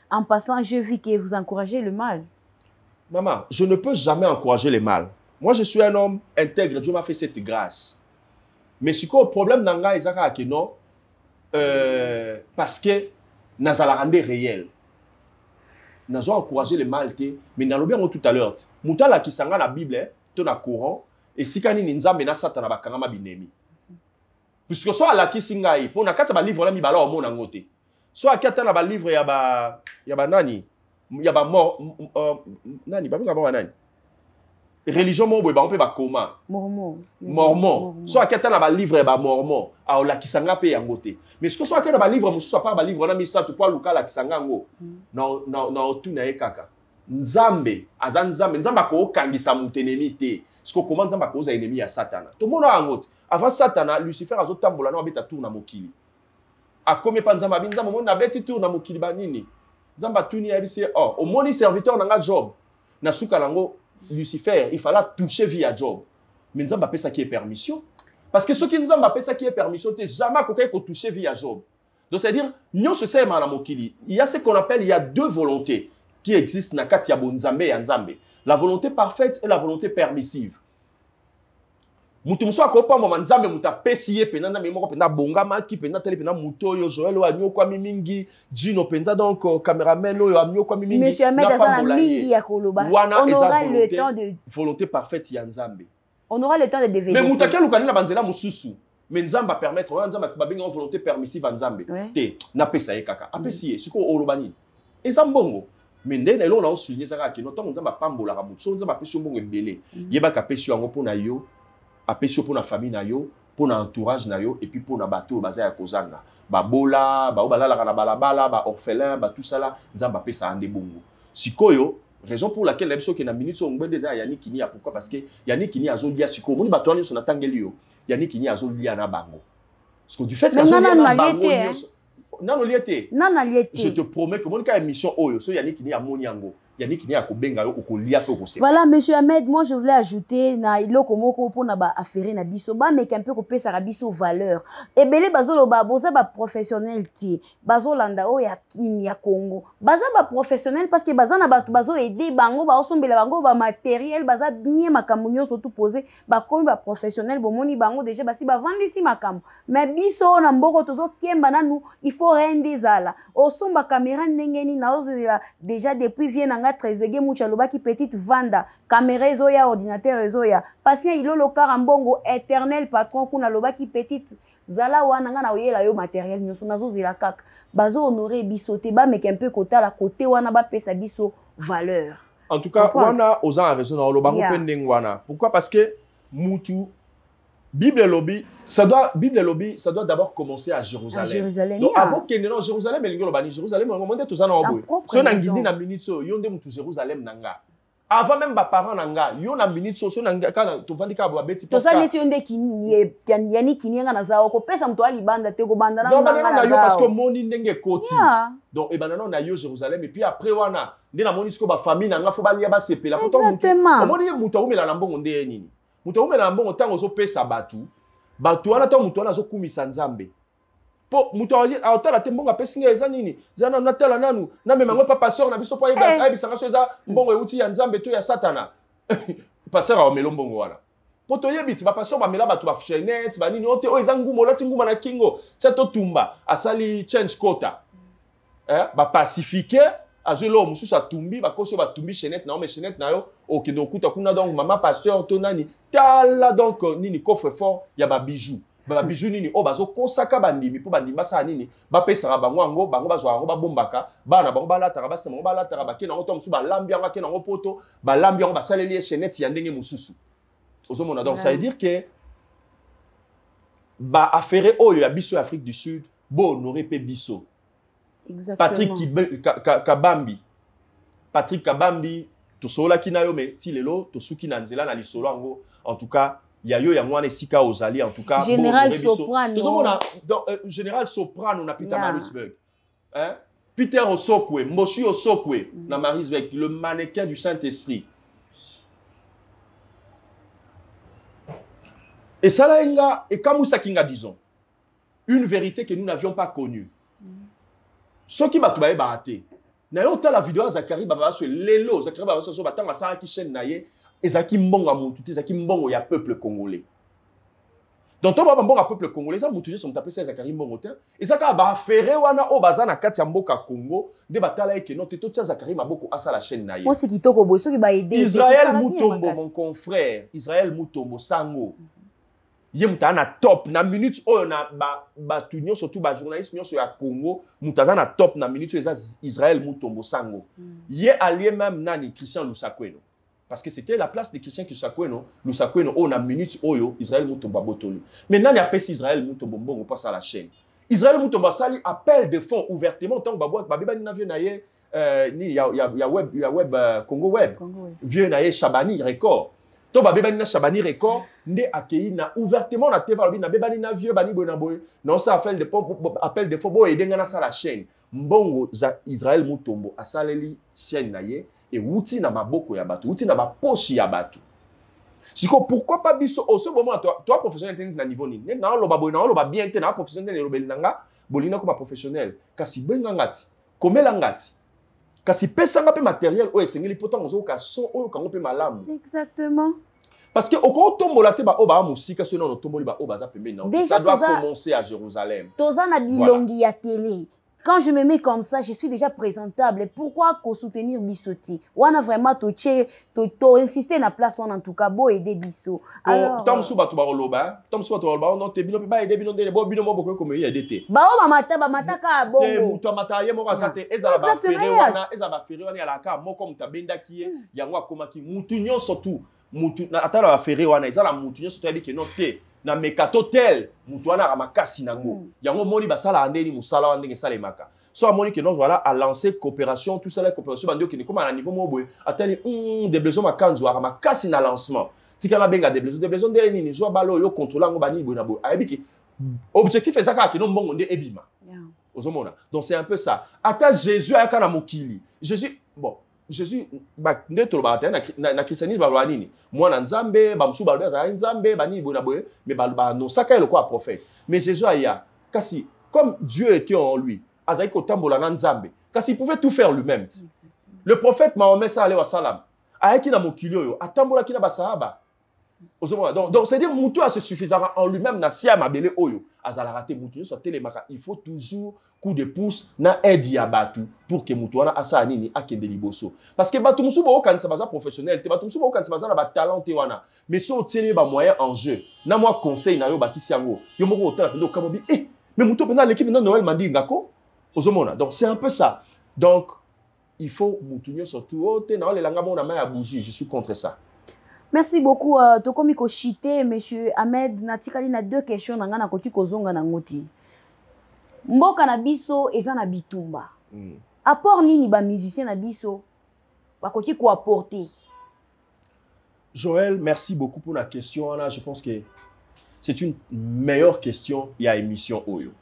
En passant, je vis que vous encouragez le mal. Maman, je ne peux jamais encourager le mal. Moi je suis un homme intègre, Dieu m'a fait cette grâce. Mais ce que le problème nanga ezaka ke non parce que nazala rende réel. Nazo encourager le mal te, mais na lobi tout à l'heure. Mutala ki sanga na Bible, to na Coran et sikani ni Nzambe na Satana bakanga ma binemi. Puisque soit la ki singai, pour na kata ba livre la mi bala o mona ngote. Soit kata na ba livre ya ba nani, ya ba mort nani ba ngaba nani. Religion mo boy ba on peut ba comment mormon soit akata na ba livre ba mormon a la kisanga pe yangote mais ce que soit akata ba livre mususu pa ba livre na misa to pa luka la kisanga ngo na tu na ekaka Nzambe azanzambe Nzamba ko kangisa mutenemi te ce que comment Nzamba ko za ennemi ya Satana to mona angote avant Satana Lucifer azotambola na beta tour na mokili akomi pa Nzamba binzamba mona beti tour na mokili ba nini Nzamba tuni ya bise au moni serviteur na Job na suka nango Lucifer, il fallait toucher via Job. Mais Nzamba pesa ça qui est permission. Parce que ce qui Nzamba pesa ça qui est permission, c'est jamais quelqu'un qui toucher via Job. Donc c'est-à-dire, nous se sait il y a ce qu'on appelle, il y a deux volontés qui existent dans Katia Nzambe et Nzambe. La volonté parfaite et la volonté permissive. Mutumso akopa mama Nzambe muta pesiye pena na memo pena bonga maki pena tele pena muto yo Joel o anyo kwa mimingi Gino penza donc cameraman yo anyo kwa mimingi. Monsieur Ahmed azana mingi ya koloba. On aura le temps de volonté parfaite ya Nzambe. On aura le temps de développer. Mais mutake lukani na banzela mususu. Mais Nzamba permettre Nzamba babenga en volonté permissive à Nzambe. Te na pesa ye kaka. Apesiye siko olobani. Ezambongo. Mais ndene elo na osouligner saka ki no tango Nzamba pambola ka mutu. Nzamba pesi mbongo ebele. Yeba ka pesi yango pona yo. Apesio pour la famille na yo, pour l'entourage na yo et puis pour na bateau baza ya kozanga. Ba bola, ba obala la na balabala, ba orphelin, ba tout ça là, Nzamba pesa ande bongo. Sikoyo, raison pour laquelle l'ebso ke na minute so ngbe déjà yani kini ya pourquoi parce que yani kini azolia siko. Moni bato ani so na tangeli yo. Yani kini azolia na bango. Parce que du fait que azolia na bango non liete. Non liete. Je te promets que mon cas émission oyo so yani kini ya moniango. Voilà, monsieur Ahmed, moi je voulais ajouter na iloko moko pour na ba affaire na biso ba mais qu'un peu ko pesa ra biso valeur. Ebele bazolo ba boza ba professionnel ti. Bazolanda o ya kini ya Congo. Baza ba professionnel parce que baza na bato bazo aider bango ba osombela bango ba matériel baza bien makamunyo surtout poser ba comme ba professionnel bo moni bango déjà basi ba vendre si makam. Mais biso na mboko tozo kemba nanu il faut rendre zala. Osomba caméra ndengeni na ozela déjà depuis vient Trezege Mouchaloba qui petite vanda caméra zoya ordinateur zoya patient ilo lo karambongo éternel patron kuna loba qui petite zala wana nga na oyela yo matériel nyoso nazo zela kaka bazo honorer biso te ba mais un peu kota la côté wana ba pesa biso valeur. En tout cas wana oza raison na lo bango pendeng wana pourquoi parce que mutu Bible lobby ça doit d'abord commencer à Jérusalem. Donc avant que non Jérusalem et l'ingolo bani Jérusalem on monte tous en oboy. So na ngindi na minute so yo nde mutu Jérusalem nanga. Avant même ba parents nanga yo na minute so nanga kana to vandika ba beti parce que to sali nde kini yani kini nga na zao ko pesa mtu ali banda te ko banda na nanga na yo parce que moni ndenge koti. Donc e banana na yo Jérusalem et puis après wana nde na moni sko ba famille nanga fo ba lia ba sepela pourtant mutu. Moni mutu umela na mbongo nde nini. Mutu umela na mbongo tango zo pesa batu. Batu wana ta mutu wana zo kumisa Nzambe. Po mutu aotala te mbongo apesinga eza nini? Zana na tala nanu na mema ngo pa pasteur na biso pa yeba ayebisanga so eza mbongo euti ya Nzambe to ya Satana. Pasteur aomelo mbongo wana. Po to yebiti ba pasteur ba mela batu ba chenet ba nini ote o eza ngumo lati nguma na kingo. Sa to tumba asali change quota. ba pacifique azelo mususu atumbi bakoso batumbi chenette na mais chenette na yo OK donc kuna donc maman pasteur to nani tala donc nini coffre fort ya ba bijoux ba bijoux nini o bazo kosaka bandimi po bandimba sa nini ba pesa bango ngo bango bazwa ngo babombaka bana bango balataka basta bango balataka bakena ngo to mususu ba lambi ngo akena ngo poto ba lambi ngo basaleli chenette ya ndenge mususu ozomona donc ça veut dire que ba affaire oyo ya biso Afrique du Sud bo honorer pe biso. Exactement. Patrick Kabambi to sola kinayo me tilelo to suki na nzela na lisolo ngo en tout cas ya yo ya ngwana sika ozali en tout cas Général Soprano Général Soprano na Peter Marisburg hein Peter Osokwe Moshi Osokwe na Marisburg le mannequin du Saint-Esprit et ça là inga et kamusa kinga disons une vérité que nous n'avions pas connue. Ce qui m'a trouvé baraté. N'ayant la vidéo à Zachary Baba sur l'élo, Zachary Baba sur batanga ça qui chaîne naie, et Zaki mbonga mututi, Zaki mbongo ya peuple congolais. Donc toi baba mbonga peuple congolais, ça mututi sont tapé ça Zachary mbongotin, et Zaka ba ferré wana o bazana kati ya mboka Congo, de batala eke non teto tia Zachary maboko asa la chaîne naie. Moi c'est qui toko boy, ceux qui ba aider. Israël Mutombo mon confrère, Israël Mutombo Sango. Yé na top na minute oyo na ba tunyo surtout ba journaliste nyonso ya Congo mutaza na top na minute oyo Israël Mutombo Sango yé allié même nani Christian Lusakweno parce que c'était la place de Christian Lusakweno on na minute oyo Israël Mutombo botoli mais nani appelle Israël Mutombo mbongo passe à la chaîne Israël Mutombo sali appel de fonds ouvertement tant babwa babeba ni na vieux na yé ni ya web Congo web vieux na yé Chabani record to ba bebani na Chabani record nde akei na ouvertement na TV na bebani na vieux bani boy non ça appel de faux boy edenga na sa la chaîne mbongo za Israël Mutombo asaleli chaîne na ye et wuti na maboko ya batu wuti na ba poche ya batu siko pourquoi pas biso au ce moment toi professionnel na niveau ni na loba boy na loba bien te na professionnel na lobeli nanga bolina comme professionnel kasi benga ngati komela ngati kasi pesanga pe matériel o esengeli pourtant ozo ka so o kango pe malamu exactement parce que au quand tombola te ba o ba musika so non tomboli ba o ba za pembe non ça doit commencer à Jérusalem tozana bilongi ya télé quand je me mets comme ça je suis déjà présentable pourquoi ko soutenir bisoti wana vraiment to insister na place wana en tout cas bo aider biso alors tom suba to ba loba non te bino ba aider bino de bo bino mo boko ko me aider te ba o ba mata ka bongo te muto mata ye mo ka sate ezala ba feré wana ya la ka mo comme ta benda ki yango akomaki mutu nyonso tout mutu na atala ba feré wana ezala mutu nyonso to yabi ke non te na mekato tel mutu wana makasi nango yango moni basala andeni musala wandenge salemaka so amoni ke non voilà à lancer coopération tout ça la coopération bandio ke ni comme à niveau mobwe atali des besoins makanzo ara makasi na lancement tika na benga des besoins de nini zo balo yo contrôler ngo bani bona bo ayebi ke objectif ezaka ke non mbongo nde ebima ozomona donc c'est un peu ça ata Jésus ayaka na mokili Jésus ndeto na christianisme ba nini mwana nzambe ba musu ba za nzambe ba nini bona boye mais ba no saka le quoi prophète mais Jésus aya kasi comme Dieu était en lui azai ko tambola na nzambe kasi il pouvait tout faire lui-même le prophète Mahomet sallallahu alayhi wa sallam ayaki na mokili oyo atambola kina ba sahaba donc c'est dire mutu a se suffisant en lui-même na sia mabele oyo azala raté mutu so telemaka il faut toujours coup de pouce na aide ya batu pour que mutu wana asa nini akende liboso parce que batu musu bo kanisa baza professionnel te batu musu bo kanisa baza na ba talent te wana mais so tiene ba moyen en jeu na moi conseil na yo bakisi yango yo moko otala pendo kamobi mais mutu pena l'équipe na Noël mandi ngako ozomona donc c'est un peu ça donc il faut mutu nyo surtout te na le langa mona ma ya bougie je suis contre ça. Merci beaucoup. Tokomi ko chité, monsieur Ahmed. Natikali na deux questions nanga na koti kozonga na ngoti. Mboka na biso eza na bitumba. Apport nini ba musicien na biso ba koti ko apporter. Joël, merci beaucoup pour la question là. Je pense que c'est une meilleure question il y a émission Oyo.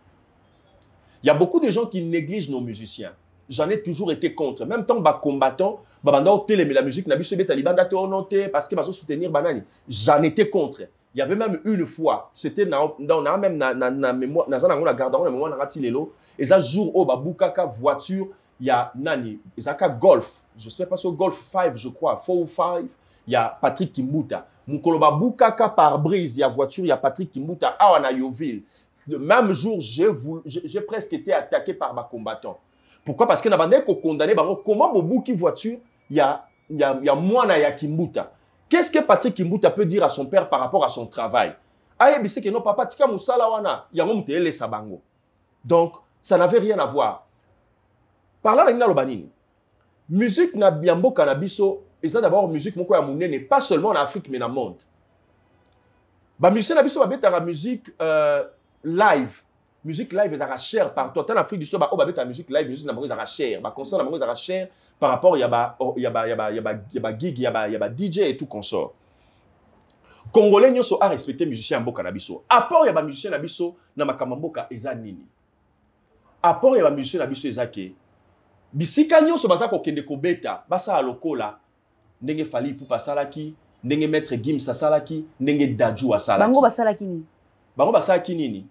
Il y a beaucoup de gens qui négligent nos musiciens. J'en ai toujours été contre. Même tant que combattant, la musique n'a parce que va soutenir banani. J'en étais contre. Il y avait même une fois, c'était dans même na mémoire, na garde na mémoire na lelo. Et ça jour au babukaka voiture, il y a nani, ezaka golf. Je sais pas sur golf 5 je crois, 4 ou 5. Il y a Patrick Kimbuta. Mukolo babukaka par brise, il y a voiture, il y a Patrick Kimbuta à Yoville. Le même jour, j'ai presque été attaqué par ma combattant. Pourquoi? Parce que na bande ko condamné bango comment bobuki voiture il y a mwana ya Kimbuta. Qu'est-ce que Patrick Kimbuta peut dire à son père par rapport à son travail? Aye bise que non papa tika musala wana yango mutele sabango. Donc ça n'avait rien à voir. Par là na lobanini. Musique na biambo canabiso et ça d'abord musique moko ya munene pas seulement en Afrique mais dans le monde. Ba musicien na biso ba beta musique live. Musique live ezaka cher partout en Afrique du Sud ba beta musique live musique na bango ezaka cher. Ba concert na bango ezaka cher par rapport ya ba gig ya ba DJ et tout consort. Congolais nyonso a respecté musicien mboka na biso. Apport ya ba musicien na biso na makambo mboka eza nini? Apport ya ba musicien na biso ezake bisika nyonso baza kokende kobeta basa lokola ndenge Fally Ipupa salaki ndenge Maître Gims asalaki ndenge Dadju asalaki. Bango basalaki nini? Bango basalaki nini?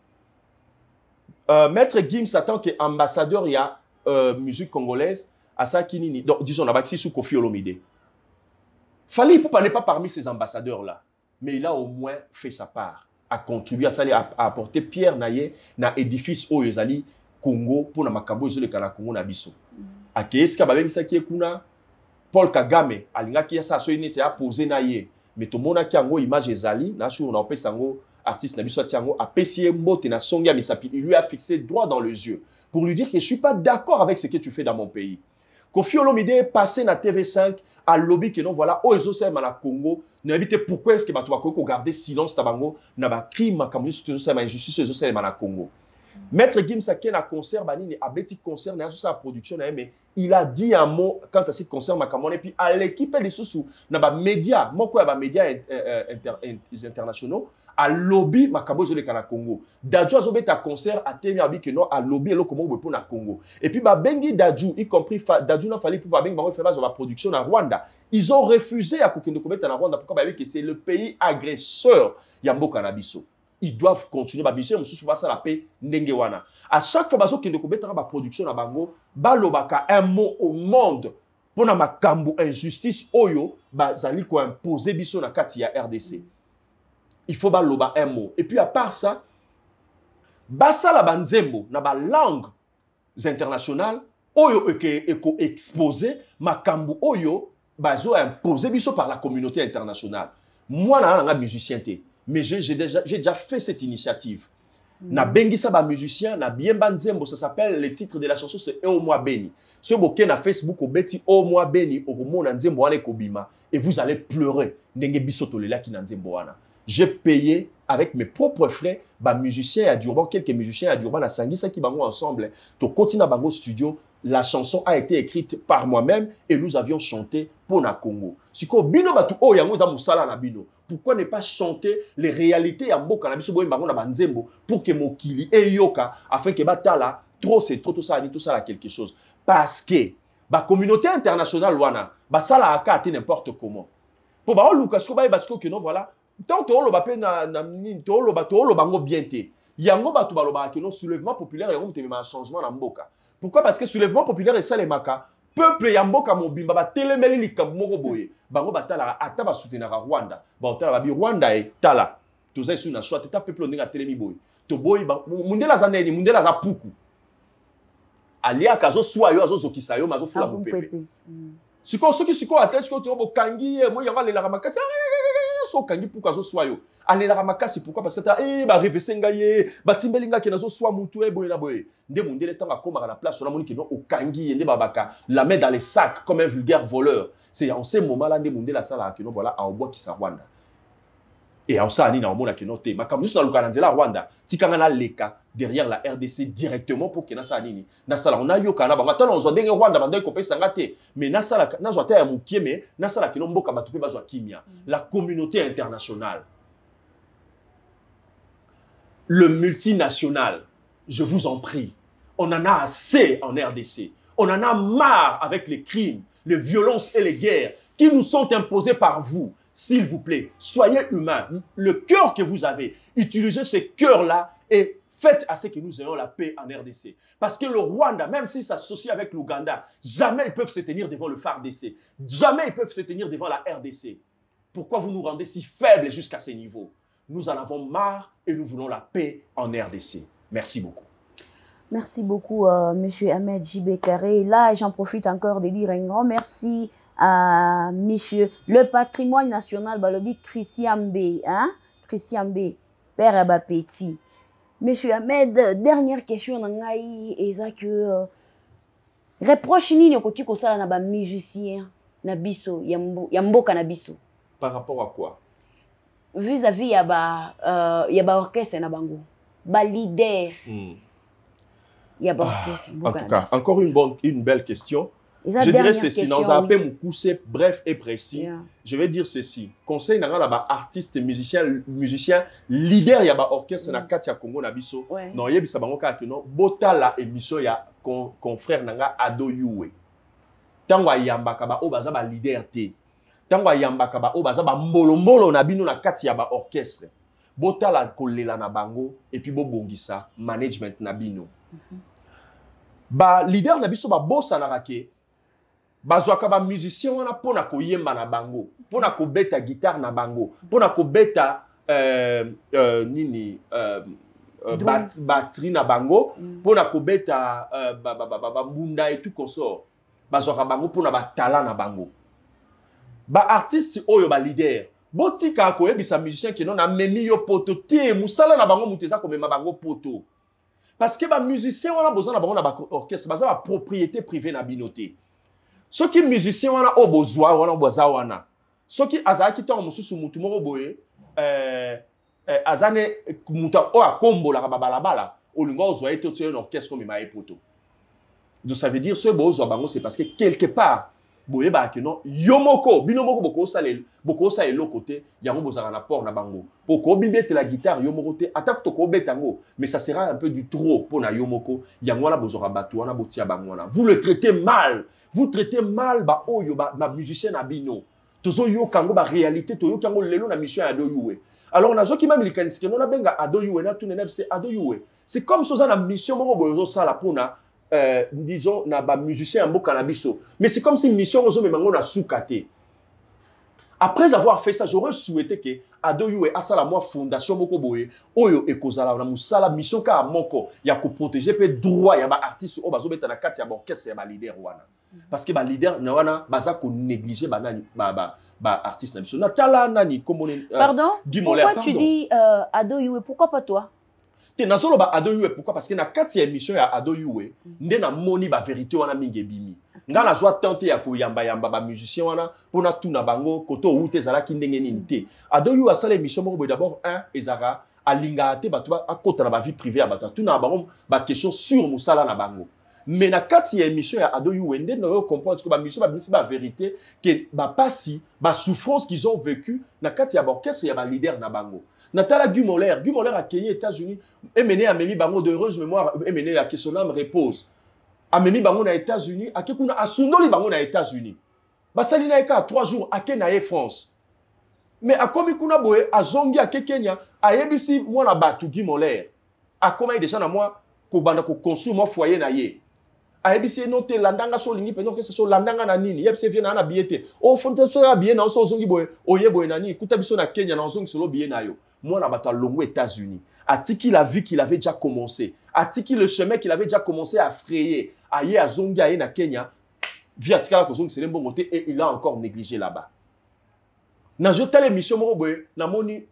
Maître Gims en tant qu'ambassadeur ya musique congolaise asalaki nini? Donc disons na bâti sous Koffi Olomide. Fally Ipupa n'est pas parmi ces ambassadeurs là, mais il a au moins fait sa part, a contribué à apporter pierre naye na édifice oyezali Congo pour na makambo ezole kana Congo na biso. Akeska babengisaki ekuna Paul Kagame alingaki sa so inete a poser na ye mais to mona ki yango image ezali na sur na opesa yango artiste na biso tiango apesi mbote na songi ya misapi, il lui a fixé droit dans les yeux pour lui dire que je suis pas d'accord avec ce que tu fais dans mon pays. Koffi Olomide est passé na TV5 à lobby que non voilà o ezosema na Congo na bité pourquoi est-ce que bato bako garder silence tabango na ba crime makambo sur ezosema injustice ezosema na Congo. Maître Gims a un concert, banini a bêti concert, n'a sa production, mais il a dit un mot quant à ce concert makamon et puis à l'équipe des sous na ba média, mon quoi ba média internationaux à lobby makabo zo le kana Congo. Dadju a bêti un concert à temi abi que non à lobby le comment pour na Congo. Et puis ba bengi Dadju y compris Dadju n'a fallu pour ba bengi ba faire la production na Rwanda. Ils ont refusé à kokende ko beta na Rwanda pourquoi ba que c'est le pays agresseur ya mboka na biso. Ils doivent continuer ba biso mususu ba ça la paix ndenge wana. À chaque fois bazo kende ko beta ba production na bango balobaka un mot au monde pour na makambo injustice oyo bazali ko imposer biso na kati ya RDC. Il faut baloba un mot. Et puis à part ça, basa la banzembo na ba langues internationales oyo eko exposé makambo oyo bazo imposer biso par la communauté internationale. Moi na nga musicien té. Mais j'ai déjà fait cette initiative. Na bengisa ba musicien, na bien banzembo, ça s'appelle, le titre de la chanson, c'est E au mois béni. Ce bokeh na Facebook, au beti O mois béni, au romo na nzembo ane kobima, et vous allez pleurer. Ndenge bisoto lela ki na nzembo wana. J'ai payé avec mes propres frais, ba musiciens à Durban, quelques musiciens à Durban, na sangisa ki bango ensemble, to continue bango studio. La chanson a été écrite par moi-même et nous avions chanté pour na Congo. Siko bino batu o yango za musala na bino. Pourquoi ne pas chanter les réalités ya mboka na biso boye bango na banzembo pour que mokili e yoka afin que batala trop c'est trop tout ça ni tout ça là quelque chose parce que ba communauté internationale wana ba sala aka ti n'importe comment. Pour ba luka siko ba basiko que non voilà tant to lo ba pe na to lo bango bien te. Yango batu ba lo ba que non soulèvement populaire yango te ma changement na mboka. Pourquoi? Parce que soulèvement populaire et ça les maka peuple yamboka mobimba ba telemeli likambo moko boye bango batala ata ba soutenir Rwanda ba otala ba bi Rwanda e tala toza isu na soit ta peuple ndinga telemi boye to boye mundela za neni mundela za puku alia kazo swayo azo zokisa yo mazo fula mopepe siko soki siko ata siko to bokangi mo yanga le la makasi so kangi puka zo swayo ale la makasi pourquoi parce que ta ba revesenga ye ba timbelinga ke nazo swa mutu e boye na boye nde mundele tanga koma na place on a moni ke no okangi nde babaka la main dans les sacs comme un vulgaire voleur. C'est en ce moment là nde mundela sala ke no voilà a obo ki sa Rwanda et en ça ani na omona ke no te makambo na lukana nzela Rwanda tikanga na leka derrière la RDC directement pour que na sa nini na sala on a yoka na banga tala on zo ndenge Rwanda banda ko pesa ngate mais na sala na zo ta ya mukie mais na sala ke no mboka batu pe bazwa kimia la communauté internationale le multinational, je vous en prie, on en a assez en RDC. On en a marre avec les crimes, les violences et les guerres qui nous sont imposées par vous. S'il vous plaît, soyez humains. Le cœur que vous avez, utilisez ce cœur-là et faites à ce que nous ayons la paix en RDC. Parce que le Rwanda, même s'il s'associe avec l'Ouganda, jamais ils peuvent se tenir devant le FARDC. Jamais ils peuvent se tenir devant la RDC. Pourquoi vous nous rendez si faibles jusqu'à ce niveau? Nous en avons marre et nous voulons la paix en RDC. Merci beaucoup. Merci beaucoup, Monsieur Ahmed J.B. Carré. Là, j'en profite encore de dire un grand merci à Monsieur le patrimoine national Balobi Christian B. Hein? Christian B. Père Abapeti. Monsieur Ahmed, dernière question nangai eza que reproche nini okoti kosala na ba musicien na biso ya mboka na biso. Par rapport à quoi? Vis-à-vis ya ba orchestre na bango, ba leader. En tout cas, encore une belle question. Je dirais ceci, dans un peu mon poussé bref et précis, je vais dire ceci. Conseil dans la artiste, musicien, leader y a ba orchestre na kati ya Congo na biso. Non yebi sabango ka que non bota la émission ya confrère nanga Ado Yuwe. Tango yambaka ba o baza ba leader te. Tango yambaka ba o baza ba mbolo na bino na kati ya ba orchestre. Bota la kolela na bango et puis bo bongisa management na bino. Ba leader na biso ba bossa na rake bazwaka ba musicien wana pona koyemba na bango, pona ko beta guitare na bango, pona ko beta batterie na bango, pona ko beta mbunda et tout consort. Bazwaka bango pona ba talent na bango. Ba artiste oyo ba leader botika ko yebisa musicien ki non na memi yo poto te musala na bango muteza ko mema bango poto. Parce que les musiciens ont besoin d'un orchestre, ils ont une propriété privée na binoté. Ceux qui musiciens ont besoin wana. Ceux qui azaki to mususu mutu moko boye azane muta o akombo la balabala olinga ozwa ete tu un orchestre comme ma epoto. Donc ça veut dire ce besoin bango c'est parce que quelque part boye ba que non yomoko binomoko boko sa elo côté yango bozaka na port na bango poko bibete la guitare yomoko te attaque to ko betango mais ça sera un peu du trop pour na yomoko yango na bozaka batu wana botia bango na vous le traitez mal ba oyo ba musicien na bino tozo yo kango ba réalité to yo kango lelo na mission ya Ado Yuwe. Alors on a zo ki même likanisike non na benga Ado Yuwe na tout nenep c'est Ado Yuwe, c'est comme ça na mission moko bozo sala pona disons na ba musicien mboka na biso, mais c'est comme si mission ozo memango na soukate. Après avoir fait ça, j'aurais souhaité que Ado Yuwe asala moi fondation moko boye oyo ekozala na musala mission ka moko ya ko protéger pe droit ya ba artiste o bazo beta na kati ya orchestre ya ba leader wana. Parce que ba leader na wana baza ko négliger ba nani ba artiste na biso. Na tala nani comme pardon, pourquoi tu dis Ado Yuwe, pourquoi pas toi? Te nazolo ba Ado Yuwe pourquoi? Parce que na kati ya émission ya Ado Yuwe nde na moni ba vérité wana mingi bimi. Nga na zwa tenter ya ko yamba ba musicien wana pona tuna bango koto ute zala ki ndenge nini te. Ado Yuwe asala émission moko d'abord ezara alinga te batu akota na ba vie privée ya batu tuna bango ba question sur musala na bango. Mais na kati ya émission ya Ado Yuwe nde na yo comprendre que ba mission ba vérité que ba pasi ba souffrance qu'ils ont vécu na kati ya orchestre ya ba leader na bango. Natala Guy Moller a accueilli aux États-Unis et mené à Memi Bango de heureuse mémoire et mené à que son âme repose. A Memi Bango na États-Unis, a Kekuna a Sundoli Bango na États-Unis. Basali na eka 3 jours à Kenaye France. Mais a komi kuna boye a zongi a Kenya a yebisi moi na batu Guy Moller. A comment déjà na moi ko banda ko construire moi foyer na ye. A yebisi no te landanga so lingi peno que ce so landanga na nini yebisi vient na biete. O fonte so ya bien na so zongi boye oye boye na nini kuta biso na Kenya na zongi solo bien na yo. Moi, là-bas, à Longo, États-Unis, Atiki la vie qu'il avait déjà commencé, Atiki le chemin qu'il avait déjà commencé à frayer, aïe à Zongi, aïe na Kenya, via Tika la Zongi, c'est un bon côté et il a encore négligé là-bas. Dans une telle émission, na moni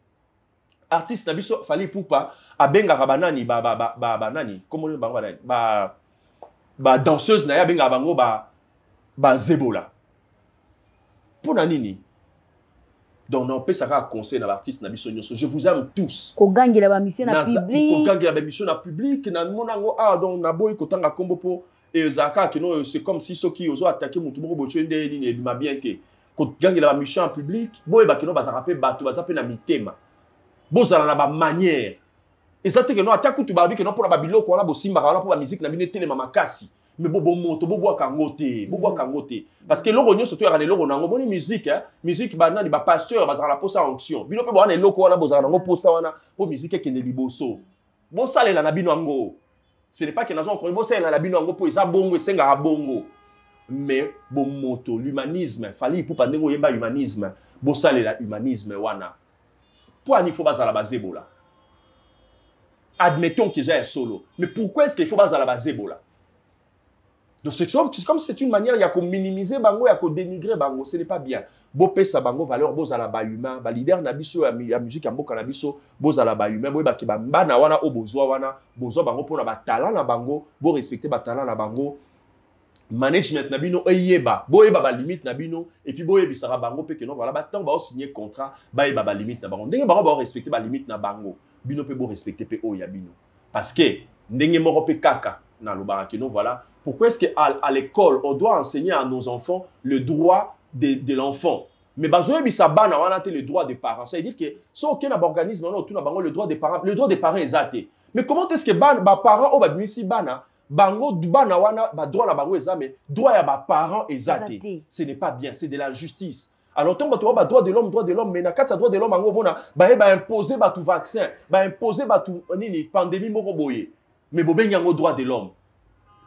artiste na biso Fally Ipupa a benga rabanani nani comment on ba danseuse na ya benga bango ba zebola. Pour nani donc on peut savoir conseil dans l'artiste na biso nyonso. Je vous aime tous. Ko gangela ba mission na public. Ko gangela ba mission na public na monango donc na boy ko tanga kombo po et zaka que non c'est comme si ceux qui oso attaquer mutu moko botu ndé ni e bima bien te. Ko gangela ba mission en public, boy ba que non ba zarape bato ba zape na mitema. Bozala na ba manière. Ezate que non attaque tu ba bi que non pour ba biloko wana bo simba wana pour ba musique na bino tene mama kasi. Mais bobo moto bobo kangote parce que loko nyo surtout ya ne loko nango boni musique musique ba nani ba pasteur ba zala posa onction bino pe ba na loko wana bozala nango posa wana po musique ke ne liboso bo salela na bino ngo ce n'est pas que nazo encore bo salela na bino ngo po isa bongo esenga bongo mais bo moto l'humanisme Fally Ipupa ndengo yemba humanisme bo salela humanisme wana po ani fo ba zala ba zebola admettons qu'ils aient un solo. Mais pourquoi est-ce qu'il faut baser à la base là? Donc c'est comme c'est une manière, il y a qu'à minimiser bango, il y a qu'à dénigrer bango, ce n'est pas bien. Beau pesa bango valeur, beau à la bas humain, ba leader nabiso ya musique ambo canabiso, beau à la bas humain, beau ba ki ba na wana o bozo wana, bozo bango pour na ba talent na bango, beau respecter ba talent na bango. Management nabino eyeba, beau eba ba limite nabino et puis beau ebisara bango pe que non voilà, ba tant ba signer contrat, ba eba ba limite na bango. Ndenge bango ba respecter ba limite na bango, bino pe beau respecter pe o ya bino. Parce que ndenge moko pe kaka na lobara que non voilà. Pourquoi est-ce qu'à l'école, on doit enseigner à nos enfants le droit de l'enfant? Mais le droit des parents. Ça veut dire que si aucun organisme, le droit des parents est athée. Mais comment est-ce que les parents bango bana wana ba droit na bango ezame droit ya ba parents ezaté, ce n'est pas bien, c'est de la justice. Alors tant que ba droit de l'homme mais na kati droit de l'homme bango bona ba imposer ba tout vaccin, ba imposer ba tout nini pandémie moko boye. Mais bobengi yango droit de l'homme.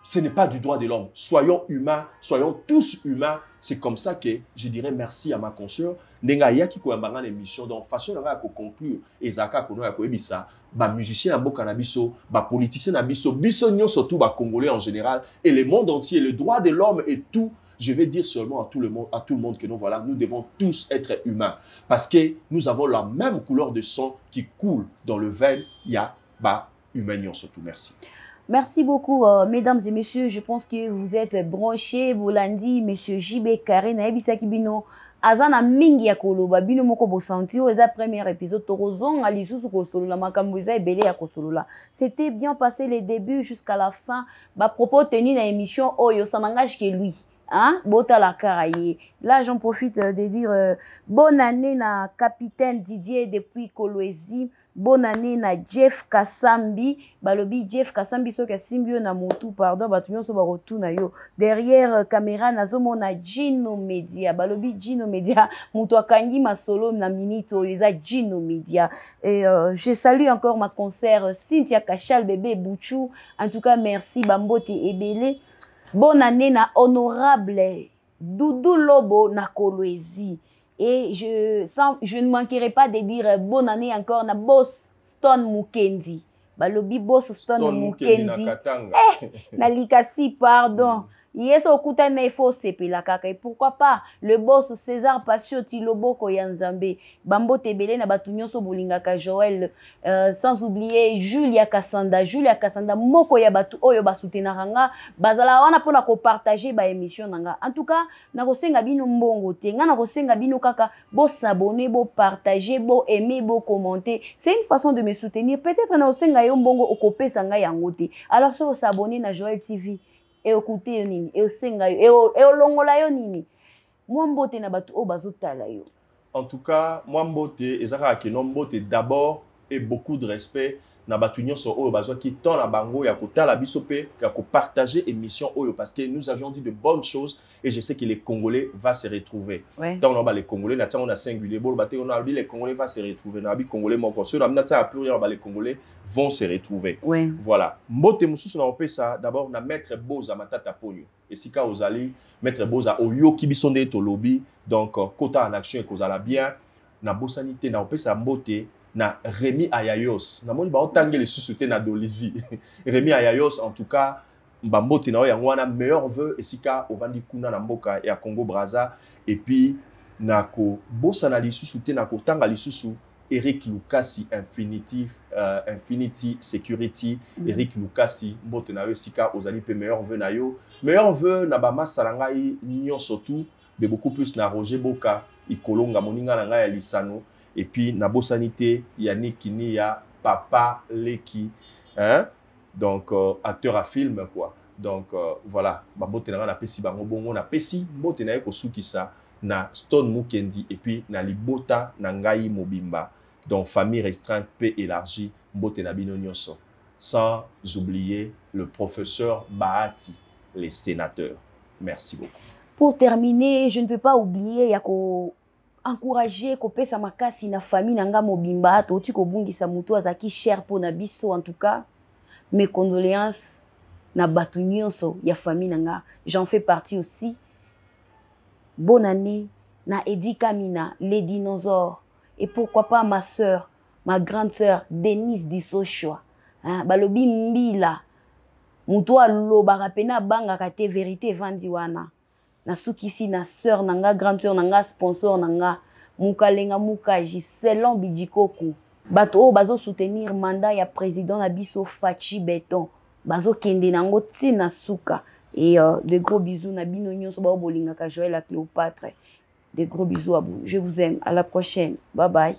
Ce n'est pas du droit de l'homme. Soyons humains, soyons tous humains. C'est comme ça que je dirais merci à ma consoeur. Nenga yaki ko mbanga l'émission donc façon nga ko conclure ezaka kono ya ko ebisa ba musicien à boka na biso, ba politicien na biso, biso nyo surtout ba congolais en général et le monde entier, le droit de l'homme et tout. Je vais dire seulement à tout le monde que nous voilà, nous devons tous être humains parce que nous avons la même couleur de sang qui coule dans le veine, il y a ba humain surtout. Merci. Merci beaucoup, mesdames et messieurs. Je pense que vous êtes branchés. Bolandi, monsieur JB Carré, Naebisa Kibino, Azana Mingi ya Koloba, Bino Moko Bosanti, Eza premier épisode, Torozon, Alisusu Kosolola, Makambuza et Belé à Kosolola. C'était bien passé les débuts jusqu'à la fin. Bah, propos tenu dans l'émission, Oyo, ça n'engage que lui. Hein? Bota la caraye. Là, j'en profite de dire bonne année na capitaine Didier depuis Kolwezi. Bonne année na Jeff Kassambi. Balobi Jeff Kassambi so ka simbio na motu pardon batunyo so barotu na yo. Derrière caméra nazomo na Gino Media. Balobi Gino Media mutu akangi masolo na minito eza Gino Media. Et je salue encore ma concert Cynthia Kachal bébé Bouchou. En tout cas merci Bambote Ebele. Bonne année na honorable Doudou Lobo na Kolwezi. Et je ne manquerai pas de dire bonne année encore na boss Stone Mukendi. Balobi boss Stone Mukendi. Na likasi, pardon. Yes, au kutane il faut sepela kaka. Et pourquoi pas le boss César Patio Tiloboko Yanzambe. Bambo Tebele na batunyo so bolingaka Joël. Sans oublier Julia Kassanda. Julia Kassanda moko ya batu oyo basutenaranga. Bazala wana pona ko partager ba émission nanga. En tout cas, na kosenga bino mbongo te. Nga na kosenga bino kaka bo s'abonner, bo partager, bo aimer, bo commenter. C'est une façon de me soutenir. Peut-être na kosenga yo mbongo okopesa nga yango te. Alors so s'abonner na Joël TV. Et écoutez nini, et senga yo, et longola yo nini. Moi mbote na batu o bazotala yo. En tout cas, moi mbote ezaka ke non mbote d'abord et beaucoup de respect na batu nyonso oyo bazwa ki ton na bango ya kotala biso pe ya ko partager émission oyo parce que nous avions dit de bonnes choses et je sais que les Congolais va se retrouver. Tant on a les Congolais na on a singulier bol baté on a dit les Congolais va se retrouver na bi Congolais moko sur na mnata pluriel les Congolais vont se retrouver. Voilà. Mbote mususu na opesa d'abord na maître Boza matata ponyo. Et si ka ozali maître Boza oyo kibisonde to lobby donc kota en action et kozala bien na bosanité na opesa mbote na Rémi Ayayos. Na moni ba otange les sous-soutés na Dolizi. Rémi Ayayos en tout cas mbambote na yango wana meilleur vœu esika ovandi kuna na mboka ya Congo Brazza et puis na ko bosana li sous-souté na ko tanga li susu Eric Lukasi Infinity Security Eric Lukasi mbote na yo esika ozali pe meilleur vœu na yo meilleur vœu na ba masala ngai nyon surtout mais beaucoup plus na Roger Boka ikolonga moninga na ngai ya lisano. Et puis, Nabo Sanité, Yannick Kinia, Papa Leki, hein? Donc, acteur à film, quoi. Donc, voilà. Babote na pesi bango bongo na pesi, bote na eko sukisa na Stone Mukendi et puis na libota na ngai mobimba. Donc, famille restreinte, paix élargie, bote na bino nyonso. Sans oublier le professeur Bahati, les sénateurs. Merci beaucoup. Pour terminer, je ne peux pas oublier Yako encourager kopesa makasi na famille nanga mobimba to ti ko bungisa mutu azaki cher pour na biso en tout cas mes condoléances na batu nyonso ya famille nanga j'en fais partie aussi. Bonne année na Edi Kamina les dinosaures et pourquoi pas ma sœur ma grande sœur Denise Dissochoa balobi mbila mutu alobaka pena bangaka te vérité evandi wana nasukisi na sœur nanga grande sœur nanga sponsor nanga mukalenga mukaji selon bidikoku bato oyo bazosoutenir mandat ya président na biso Fachi Beton bazokende nango ntina suka et de gros bisous na bino nyonso bao bolingaka Joël la Cléopâtre. De gros bisous à vous. Je vous aime. À la prochaine. Bye bye.